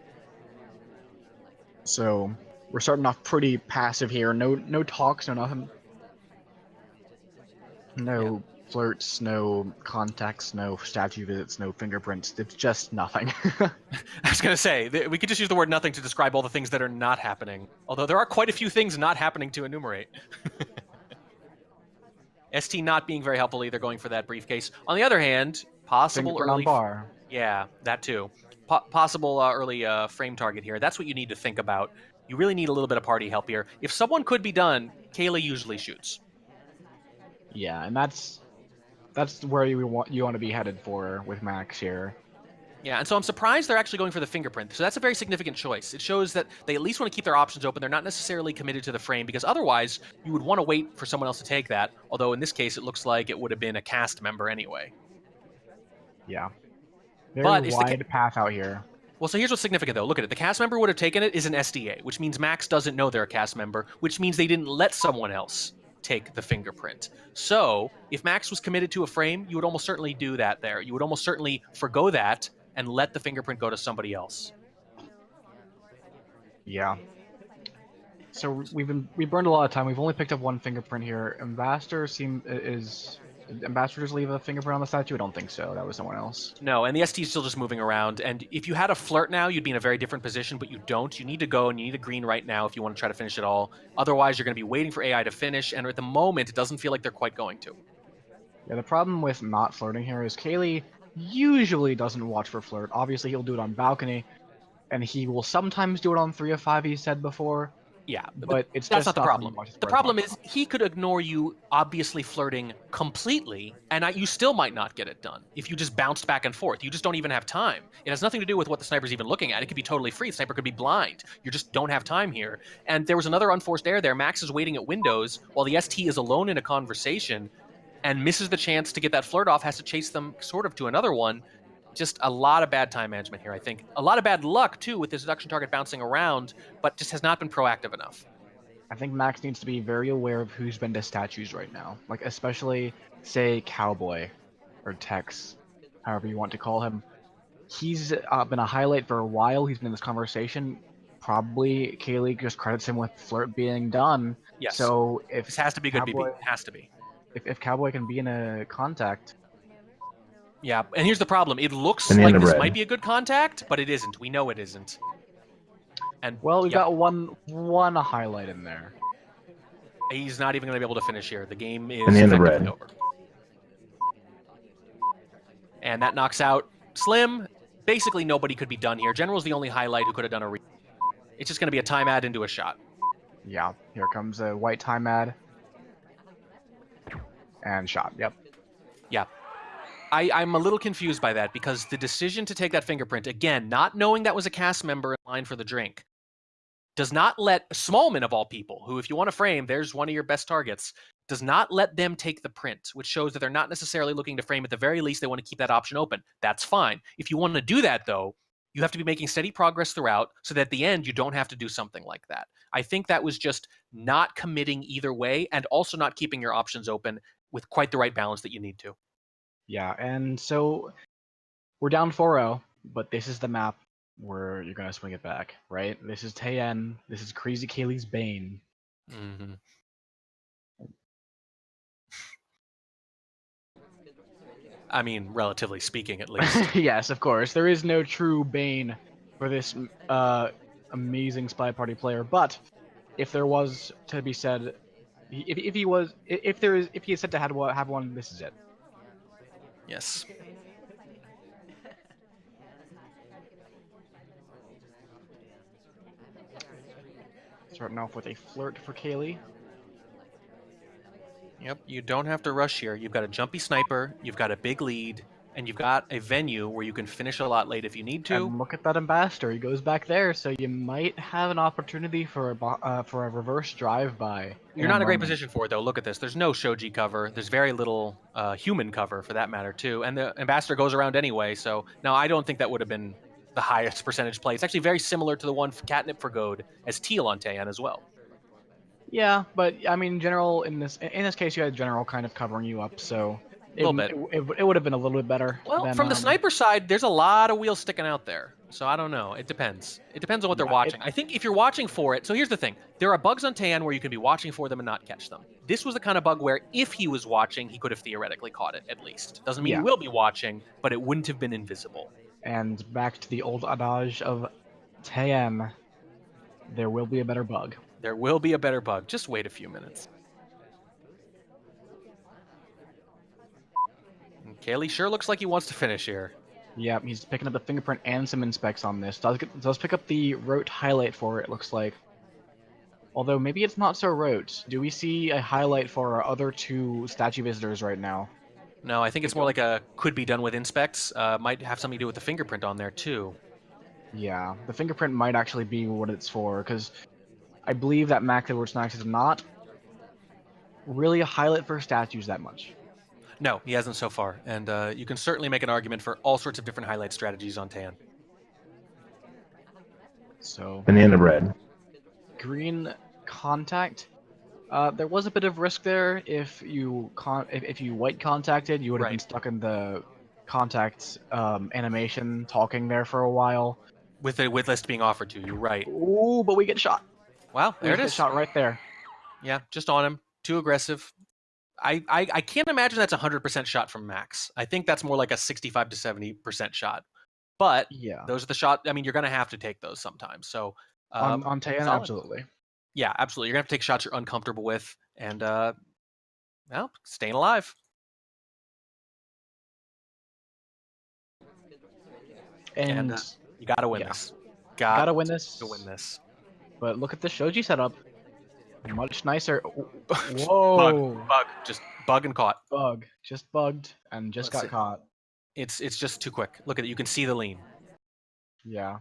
So we're starting off pretty passive here. No talks, no nothing. No flirts, no contacts, no statue visits, no fingerprints. It's just nothing. I was going to say, we could just use the word nothing to describe all the things that are not happening. Although there are quite a few things not happening to enumerate. ST not being very helpful either, going for that briefcase. On the other hand, possible Fingerprint early... on bar. Yeah, that too. Possible early frame target here. That's what you need to think about. You really need a little bit of party help here. If someone could be done, Kaylee usually shoots. Yeah, and that's where you want to be headed for with Max here. Yeah, and so I'm surprised they're actually going for the fingerprint. So that's a very significant choice. It shows that they at least want to keep their options open. They're not necessarily committed to the frame, because otherwise you would want to wait for someone else to take that. Although in this case, it looks like it would have been a cast member anyway. Yeah. Very But it's wide path out here. Well, so here's what's significant, though. Look at it. The cast member would have taken it is an SDA, which means Max doesn't know they're a cast member, which means they didn't let someone else take the fingerprint. So if Max was committed to a frame, you would almost certainly do that there. You would almost certainly forgo that and let the fingerprint go to somebody else. Yeah. So we burned a lot of time. We've only picked up one fingerprint here. Did Ambassador just leave a fingerprint on the statue? I don't think so. That was someone else. No, and the ST is still just moving around. And if you had a flirt now, you'd be in a very different position, but you don't. You need to go, and you need a green right now if you want to try to finish it all. Otherwise, you're going to be waiting for AI to finish, and at the moment, it doesn't feel like they're quite going to. Yeah, the problem with not flirting here is Kaylee usually doesn't watch for flirt. Obviously, he'll do it on balcony, and he will sometimes do it on 3 of 5, he said before. Yeah, but it's that's just not the problem. The problem is he could ignore you obviously flirting completely, and you still might not get it done if you just bounced back and forth. You just don't even have time. It has nothing to do with what the sniper's even looking at. It could be totally free. The sniper could be blind. You just don't have time here. And there was another unforced error there. Max is waiting at windows while the ST is alone in a conversation and misses the chance to get that flirt off, has to chase them sort of to another one. Just a lot of bad time management here, I think. A lot of bad luck, too, with this deduction target bouncing around, but just has not been proactive enough. I think Max needs to be very aware of who's been to statues right now. Like, especially, say, Cowboy, or Tex, however you want to call him. He's been a highlight for a while. He's been in this conversation. Probably Kaylee just credits him with flirt being done. Yes. So if This has to be a good Cowboy, BB. Has to be. if Cowboy can be in a contact, Yeah, and here's the problem. It looks Banana like this bread. might be a good contact, but it isn't. We know it isn't. And well, we've yeah, got one highlight in there. he's not even going to be able to finish here. The game is Banana effectively bread. over. And that knocks out Slim. Basically, nobody could be done here. General's the only highlight who could have done a It's just going to be a time ad into a shot. Yeah, here comes a white time ad. And shot, yep. Yeah. I'm a little confused by that because the decision to take that fingerprint, again, not knowing that was a cast member in line for the drink, does not let Smallman, of all people, who, if you want to frame, there's one of your best targets, does not let them take the print, which shows that they're not necessarily looking to frame. At the very least, they want to keep that option open. That's fine. If you want to do that, though, you have to be making steady progress throughout so that at the end, you don't have to do something like that. I think that was just not committing either way and also not keeping your options open with quite the right balance that you need to. Yeah, and so we're down 4-0, but this is the map where you're going to swing it back, right? This is Tayen. This is krazycaley's Bane. Mm-hmm. I mean, relatively speaking, at least. Yes, of course. There is no true Bane for this amazing Spy Party player, but if there was to be said, if he is said to have one, this is it. Yes. Starting off with a flirt for Kaylee. Yep, you don't have to rush here. You've got a jumpy sniper, you've got a big lead, and you've got a venue where you can finish a lot late if you need to. And look at that ambassador. He goes back there, so you might have an opportunity for a reverse drive-by. You're not in a great position for it, though. Look at this. There's no Shoji cover. There's very little human cover, for that matter, too. And the ambassador goes around anyway, so now I don't think that would have been the highest percentage play. It's actually very similar to the one for Catnip for Goad as Teal on Tayan as well. Yeah, but I mean, general in this case, you had general kind of covering you up, so A little bit. It would have been a little bit better. Well, than, from the sniper side, there's a lot of wheels sticking out there. So I don't know. It depends. It depends on what they're watching. I think if you're watching for it, so here's the thing. There are bugs on Tayan where you can be watching for them and not catch them. This was the kind of bug where if he was watching, he could have theoretically caught it, at least. Doesn't mean he will be watching, but it wouldn't have been invisible. And back to the old adage of Tayan, there will be a better bug. There will be a better bug. Just wait a few minutes. And Kaylee sure looks like he wants to finish here. Yeah, he's picking up the fingerprint and some inspects on this. Does pick up the rote highlight for it, looks like. Although maybe it's not so rote. Do we see a highlight for our other two statue visitors right now? No, I think it's more like a could be done with inspects. Might have something to do with the fingerprint on there, too. Yeah, the fingerprint might actually be what it's for, because I believe that Max Edward Snax is not really a highlight for statues that much. No, he hasn't so far, and you can certainly make an argument for all sorts of different highlight strategies on Tan. So Banana bread. green contact. There was a bit of risk there. If you white contacted, you would have been stuck in the contact animation, talking there for a while. With the with list being offered to you, right? Ooh, but we get shot. Wow, there it is. Shot right there. Yeah, just on him. Too aggressive. I can't imagine that's a 100% shot from Max. I think that's more like a 65 to 70% shot. But yeah, those are the shots. I mean, you're going to have to take those sometimes. So on Tayan, absolutely. Yeah, absolutely. You're going to have to take shots you're uncomfortable with, and well, staying alive. And you got to win this. Gotta win this. To win this. But look at the Shoji setup. Much nicer. Whoa! Bug. Just bug and caught. Bug. Just bugged and just got caught. It's just too quick. Look at it. You can see the lean. Yeah.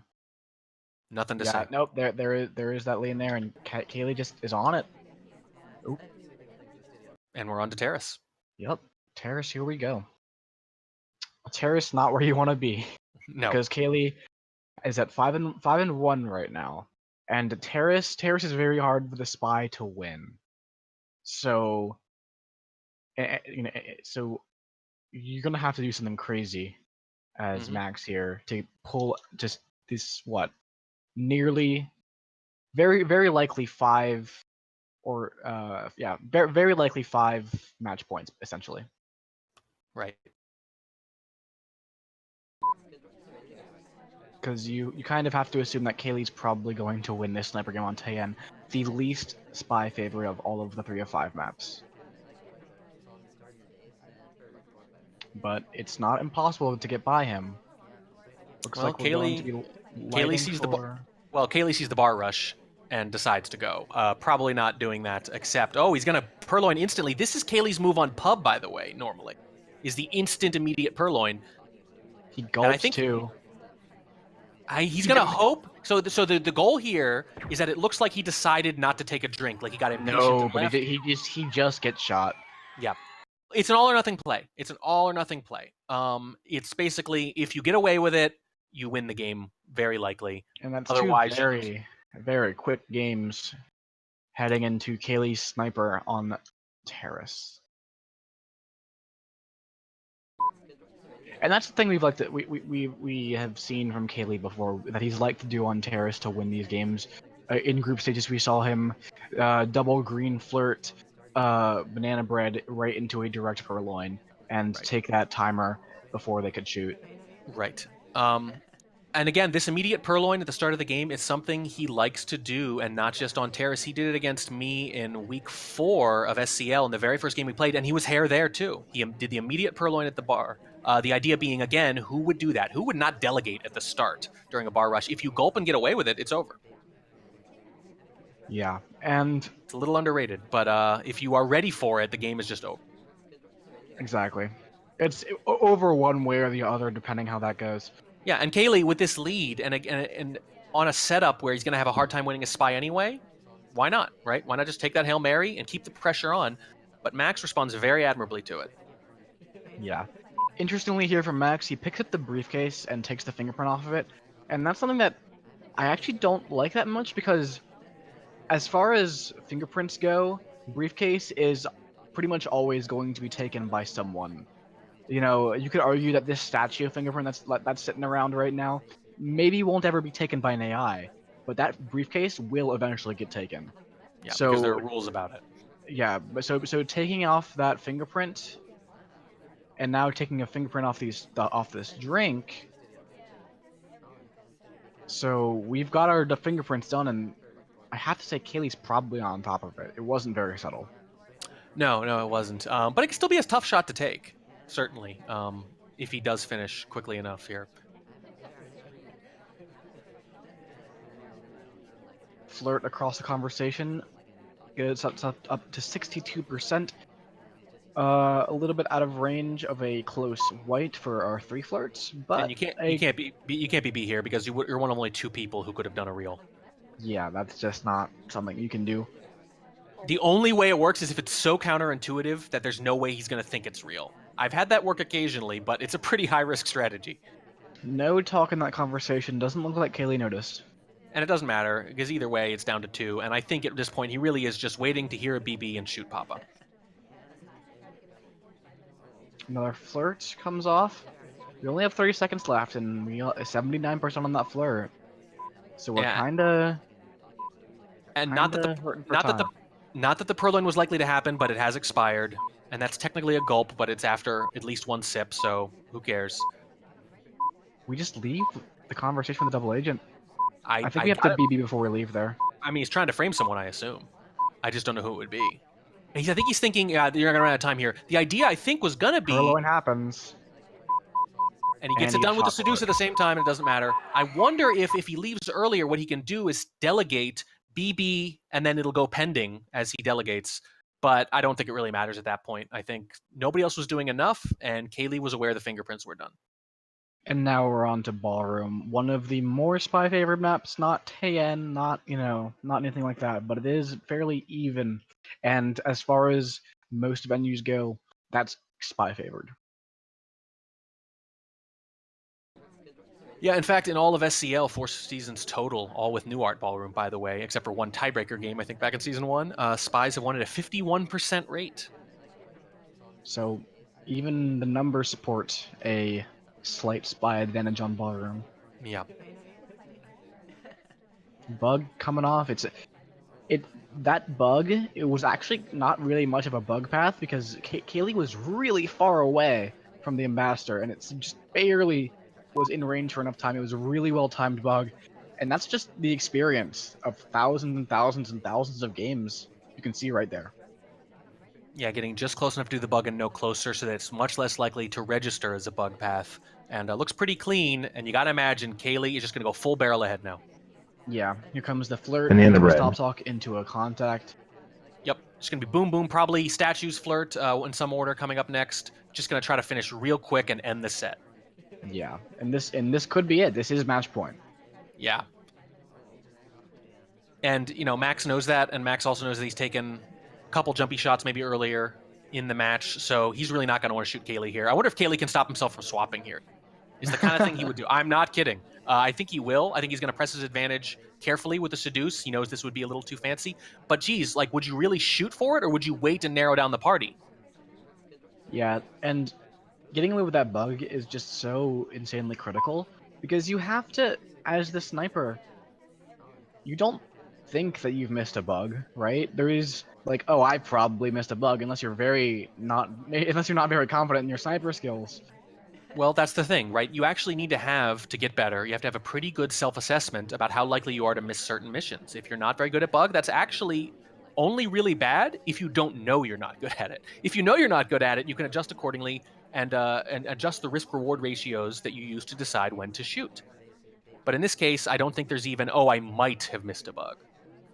Nothing to say. Nope. There is that lean there, and Kaylee just is on it. Oop. And we're on to Terrace. Yep. Terrace. Here we go. Terrace not where you want to be, No. because Kaylee is at 5-1 right now, and Terrace is very hard for the spy to win. So, so you're gonna have to do something crazy as Mhm. Max here to pull just this nearly very likely very likely 5 match points essentially. Right. Because you kind of have to assume that Kaylee's probably going to win this sniper game on Taeyen, the least spy favorite of all of the 3 of 5 maps. But it's not impossible to get by him. Looks Well, like we're going to Kaylee be Kaylee lighting sees for. Kaylee sees the bar rush and decides to go. Probably not doing that, except he's gonna purloin instantly. This is Kaylee's move on pub, by the way. Normally, is the instant immediate purloin, He and I gulps think too. he's He gonna didn't. hope. So the goal here is that it looks like he decided not to take a drink, like he got impatient No, and but left. he just gets shot. Yeah. It's an all or nothing play. It's an all or nothing play. It's basically if you get away with it, you win the game very likely. And that's 2 Otherwise, very quick games heading into Kaylee's sniper on Terrace. And that's the thing we have seen from Kaylee before, that he's liked to do on Terrace to win these games. In group stages, we saw him double green flirt banana bread right into a direct purloin and right, take that timer before they could shoot. right. And again, this immediate purloin at the start of the game is something he likes to do, and not just on Terrace. He did it against me in week 4 of SCL in the very first game we played, and he was hair there too. He did the immediate purloin at the bar. The idea being, again, who would do that? Who would not delegate at the start during a bar rush? If you gulp and get away with it, it's over. Yeah, and It's a little underrated, but if you are ready for it, the game is just over. exactly. It's over one way or the other, depending how that goes. Yeah, and Kaylee with this lead and on a setup where he's going to have a hard time winning a spy anyway, why not, right? Why not just take that Hail Mary and keep the pressure on? But Max responds very admirably to it. Yeah. Interestingly, here from Max, he picks up the briefcase and takes the fingerprint off of it, and that's something that I actually don't like that much, because as far as fingerprints go, briefcase is pretty much always going to be taken by someone. You know, you could argue that this statue fingerprint that's sitting around right now maybe won't ever be taken by an AI, but that briefcase will eventually get taken. Yeah, because there So are rules about it. yeah, but so taking off that fingerprint and now taking a fingerprint off this drink. So we've got the fingerprints done, and I have to say Kaylee's probably on top of it. It wasn't very subtle. No, it wasn't. But it could still be a tough shot to take, certainly, if he does finish quickly enough here. Flirt across the conversation. It's up to 62%. A little bit out of range of a close white for our 3 flirts, And but you can't be B here because you're one of only 2 people who could have done a reel. yeah, that's just not something you can do. The only way it works is if it's so counterintuitive that there's no way he's going to think it's real. I've had that work occasionally, but it's a pretty high-risk strategy. No talk in that conversation. Doesn't look like Kaylee noticed. And it doesn't matter, because either way, it's down to 2, and I think at this point he really is just waiting to hear a BB and shoot Papa. Another flirt comes off. We only have 30 seconds left, and we are 79% on that flirt. So we're Yeah, kinda and hurting for time. not that the purloin was likely to happen, but it has expired, and that's technically a gulp, but it's after at least 1 sip, so who cares? We just leave the conversation with the double agent. I think I we have to got it. BB before we leave there. I mean, he's trying to frame someone, I assume. I just don't know who it would be. I think he's thinking, you're going to run out of time here. The idea, I think, was going to be, Purloin happens, and he gets and it he done with the gets hot seduce for at the same time, and it doesn't matter. I wonder if he leaves earlier, what he can do is delegate BB, and then it'll go pending as he delegates. But I don't think it really matters at that point. I think nobody else was doing enough, and Kaylee was aware the fingerprints were done. And now we're on to Ballroom, one of the more spy favored maps, not Taeyen, not anything like that, but it is fairly even. And as far as most venues go, that's spy favored. Yeah, in fact, in all of SCL, 4 seasons total, all with new art ballroom, by the way, except for one tiebreaker game, I think back in season 1, Spies have won at a 51% rate. So even the numbers support a slight spy advantage on ballroom. Yeah. Bug coming off. It that bug. It was actually not really much of a bug path because Kaylee was really far away from the ambassador, and it's just barely was in range for enough time. It was a really well timed bug, and that's just the experience of thousands and thousands and thousands of games you can see right there. Yeah, getting just close enough to do the bug and no closer so that it's much less likely to register as a bug path. And looks pretty clean, and you got to imagine Kaylee is just going to go full barrel ahead now. Yeah, here comes the flirt, And here in the comes red. top talk into a contact. Yep, it's going to be boom, boom, probably statues flirt in some order coming up next. Just going to try to finish real quick and end the set. Yeah, and this could be it. This is match point. Yeah. And, you know, Max knows that, and Max also knows that he's taken a couple jumpy shots maybe earlier in the match, so he's really not going to want to shoot Kaylee here. I wonder if Kaylee can stop himself from swapping here. It's the kind of thing he would do. I'm not kidding. I think he will. I think he's going to press his advantage carefully with the seduce. He knows this would be a little too fancy. But geez, like, would you really shoot for it, or would you wait and narrow down the party? Yeah, and getting away with that bug is just so insanely critical because you have to, as the sniper, you don't think that you've missed a bug, right? There is like, oh, I probably missed a bug unless you're unless you're not very confident in your sniper skills. Well, that's the thing, right? You actually need to get better. You have to have a pretty good self-assessment about how likely you are to miss certain missions. If you're not very good at bug, that's actually only really bad if you don't know you're not good at it. If you know you're not good at it, you can adjust accordingly and adjust the risk-reward ratios that you use to decide when to shoot. But in this case, I don't think there's even, oh, I might have missed a bug.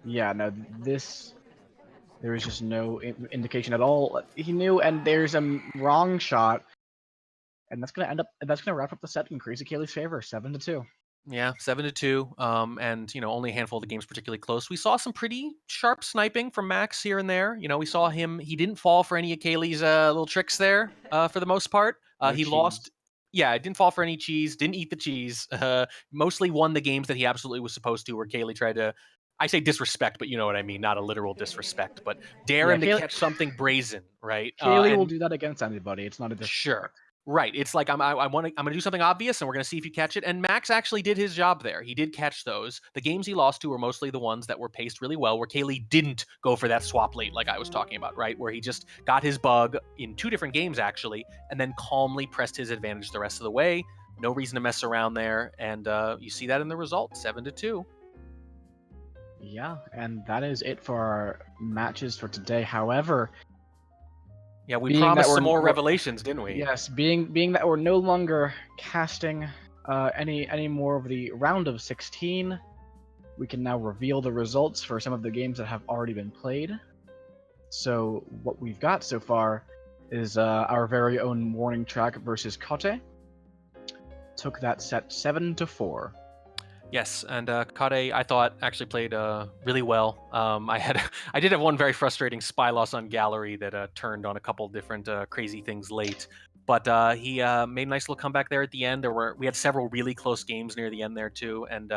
Yeah, no, there is just no indication at all. He knew, and there's a wrong shot, and that's gonna wrap up the set in krazycaley's favor, 7-2. Yeah, 7-2, and you know, only a handful of the games particularly close. We saw some pretty sharp sniping from Max here and there. You know, we saw him; he didn't fall for any of Kaylee's little tricks there for the most part. No He cheese. lost. Yeah, didn't fall for any cheese. Didn't eat the cheese. Mostly won the games that he absolutely was supposed to. Where Kaylee tried to, I say disrespect, but you know what I mean. Not a literal disrespect, but dare Yeah, him to catch something brazen, right? Kaylee will And do that against anybody. It's not a sure. disrespect. Right. It's like I'm gonna do something obvious, and we're gonna see if you catch it. And Max actually did his job there. He did catch those. The games he lost to were mostly the ones that were paced really well, where Kaylee didn't go for that swap late, like I was talking about, right? Where he just got his bug in 2 different games actually, and then calmly pressed his advantage the rest of the way. No reason to mess around there, and you see that in the result, 7-2. Yeah, and that is it for our matches for today. However, Yeah, we being that promised we're- some more we're- revelations, didn't we? yes, being that we're no longer casting any more of the round of 16, we can now reveal the results for some of the games that have already been played. So what we've got so far is our very own Morning Track versus Kote. Took that set 7-4. Yes, and Kade, I thought, actually played really well. I did have one very frustrating spy loss on gallery that turned on a couple different crazy things late, but he made a nice little comeback there at the end. We had several really close games near the end there too, and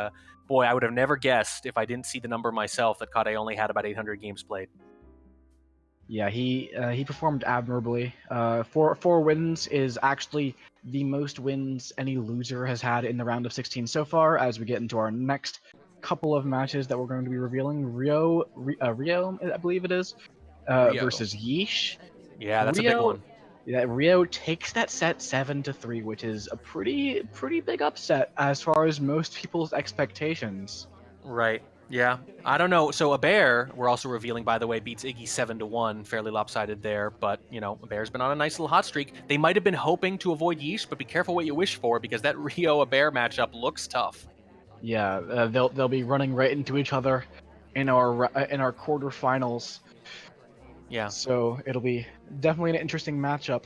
boy, I would have never guessed if I didn't see the number myself that Kade only had about 800 games played. Yeah, he performed admirably. Four wins is actually the most wins any loser has had in the round of 16 so far. As we get into our next couple of matches that we're going to be revealing, Rio, I believe it is, Rio. versus Yeesh. Yeah, that's a big one. Yeah, Rio takes that set 7-3, which is a pretty big upset as far as most people's expectations. Right. Yeah, I don't know. So a bear, we're also revealing, by the way, beats Iggy 7-1, fairly lopsided there. But you know, a bear's been on a nice little hot streak. They might have been hoping to avoid Yeesh, but be careful what you wish for because that Rio a bear matchup looks tough. Yeah, they'll be running right into each other in our quarterfinals. Yeah. So it'll be definitely an interesting matchup.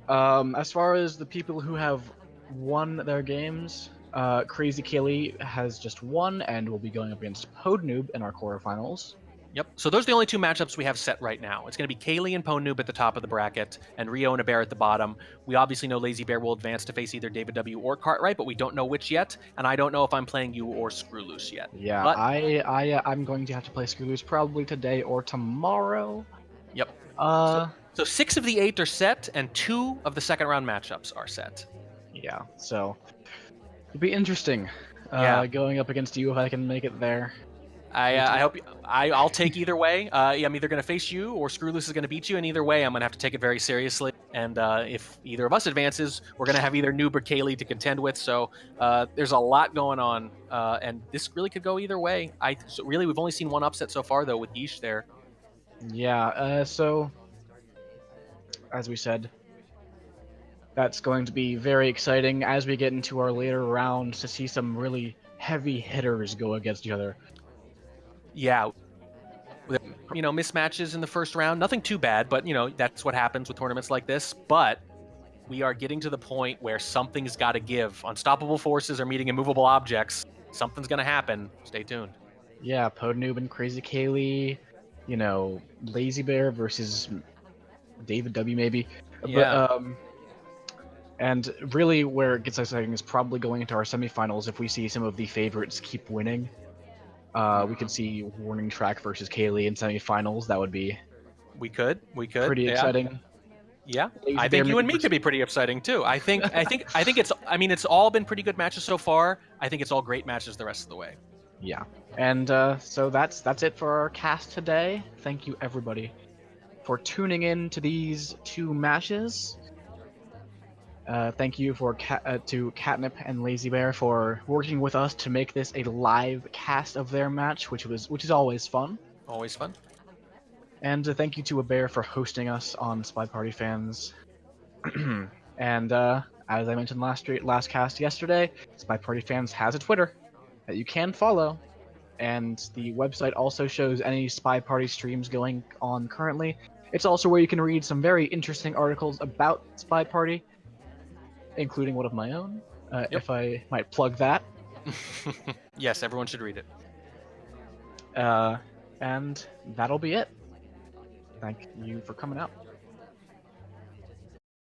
As far as the people who have won their games, krazycaley has just won and will be going up against Podnoob in our quarterfinals. Yep. So those are the only two matchups we have set right now. It's going to be Kaylee and Pwnoob at the top of the bracket, and Rio and a Bear at the bottom. We obviously know Lazy Bear will advance to face either David W. or Cartwright, but we don't know which yet, and I don't know if I'm playing you or Screw Loose yet. Yeah, But I'm going to have to play Screw Loose probably today or tomorrow. yep. Uh, So 6 of the 8 are set, and 2 of the second round matchups are set. yeah. So it'll be interesting. Yeah. Going up against you if I can make it there. I hope I'll take either way. I'm either going to face you or Screw Loose is going to beat you, and either way, I'm going to have to take it very seriously. And if either of us advances, we're going to have either Noob or Kaylee to contend with. So there's a lot going on, and this really could go either way. So really, we've only seen one upset so far, though, with Yeesh there. Yeah. So as we said, that's going to be very exciting as we get into our later rounds to see some really heavy hitters go against each other. Yeah. Mismatches in the first round. Nothing too bad, but, that's what happens with tournaments like this. But we are getting to the point where something's got to give. Unstoppable forces are meeting immovable objects. Something's going to happen. Stay tuned. Yeah, Podnoob and krazycaley, Lazy Bear versus David W. maybe. Yeah. But, and really where it gets exciting is probably going into our semifinals if we see some of the favorites keep winning. We could see Warning Track versus Kaylee in semifinals. That would be We could. pretty exciting. Yeah, Lazy I Bear think you and me versus- could be pretty exciting too. I think it's. I mean, it's all been pretty good matches so far. I think it's all great matches the rest of the way. Yeah, and so that's it for our cast today. Thank you everybody for tuning in to these two matches. Thank you to Catnip and Lazy Bear for working with us to make this a live cast of their match, which is always fun. Always fun. And thank you to a Bear for hosting us on Spy Party Fans. And as I mentioned last cast yesterday, Spy Party Fans has a Twitter that you can follow, and the website also shows any Spy Party streams going on currently. It's also where you can read some very interesting articles about Spy Party, including one of my own, if I might plug that. Yes, everyone should read it. And that'll be it. Thank you for coming out.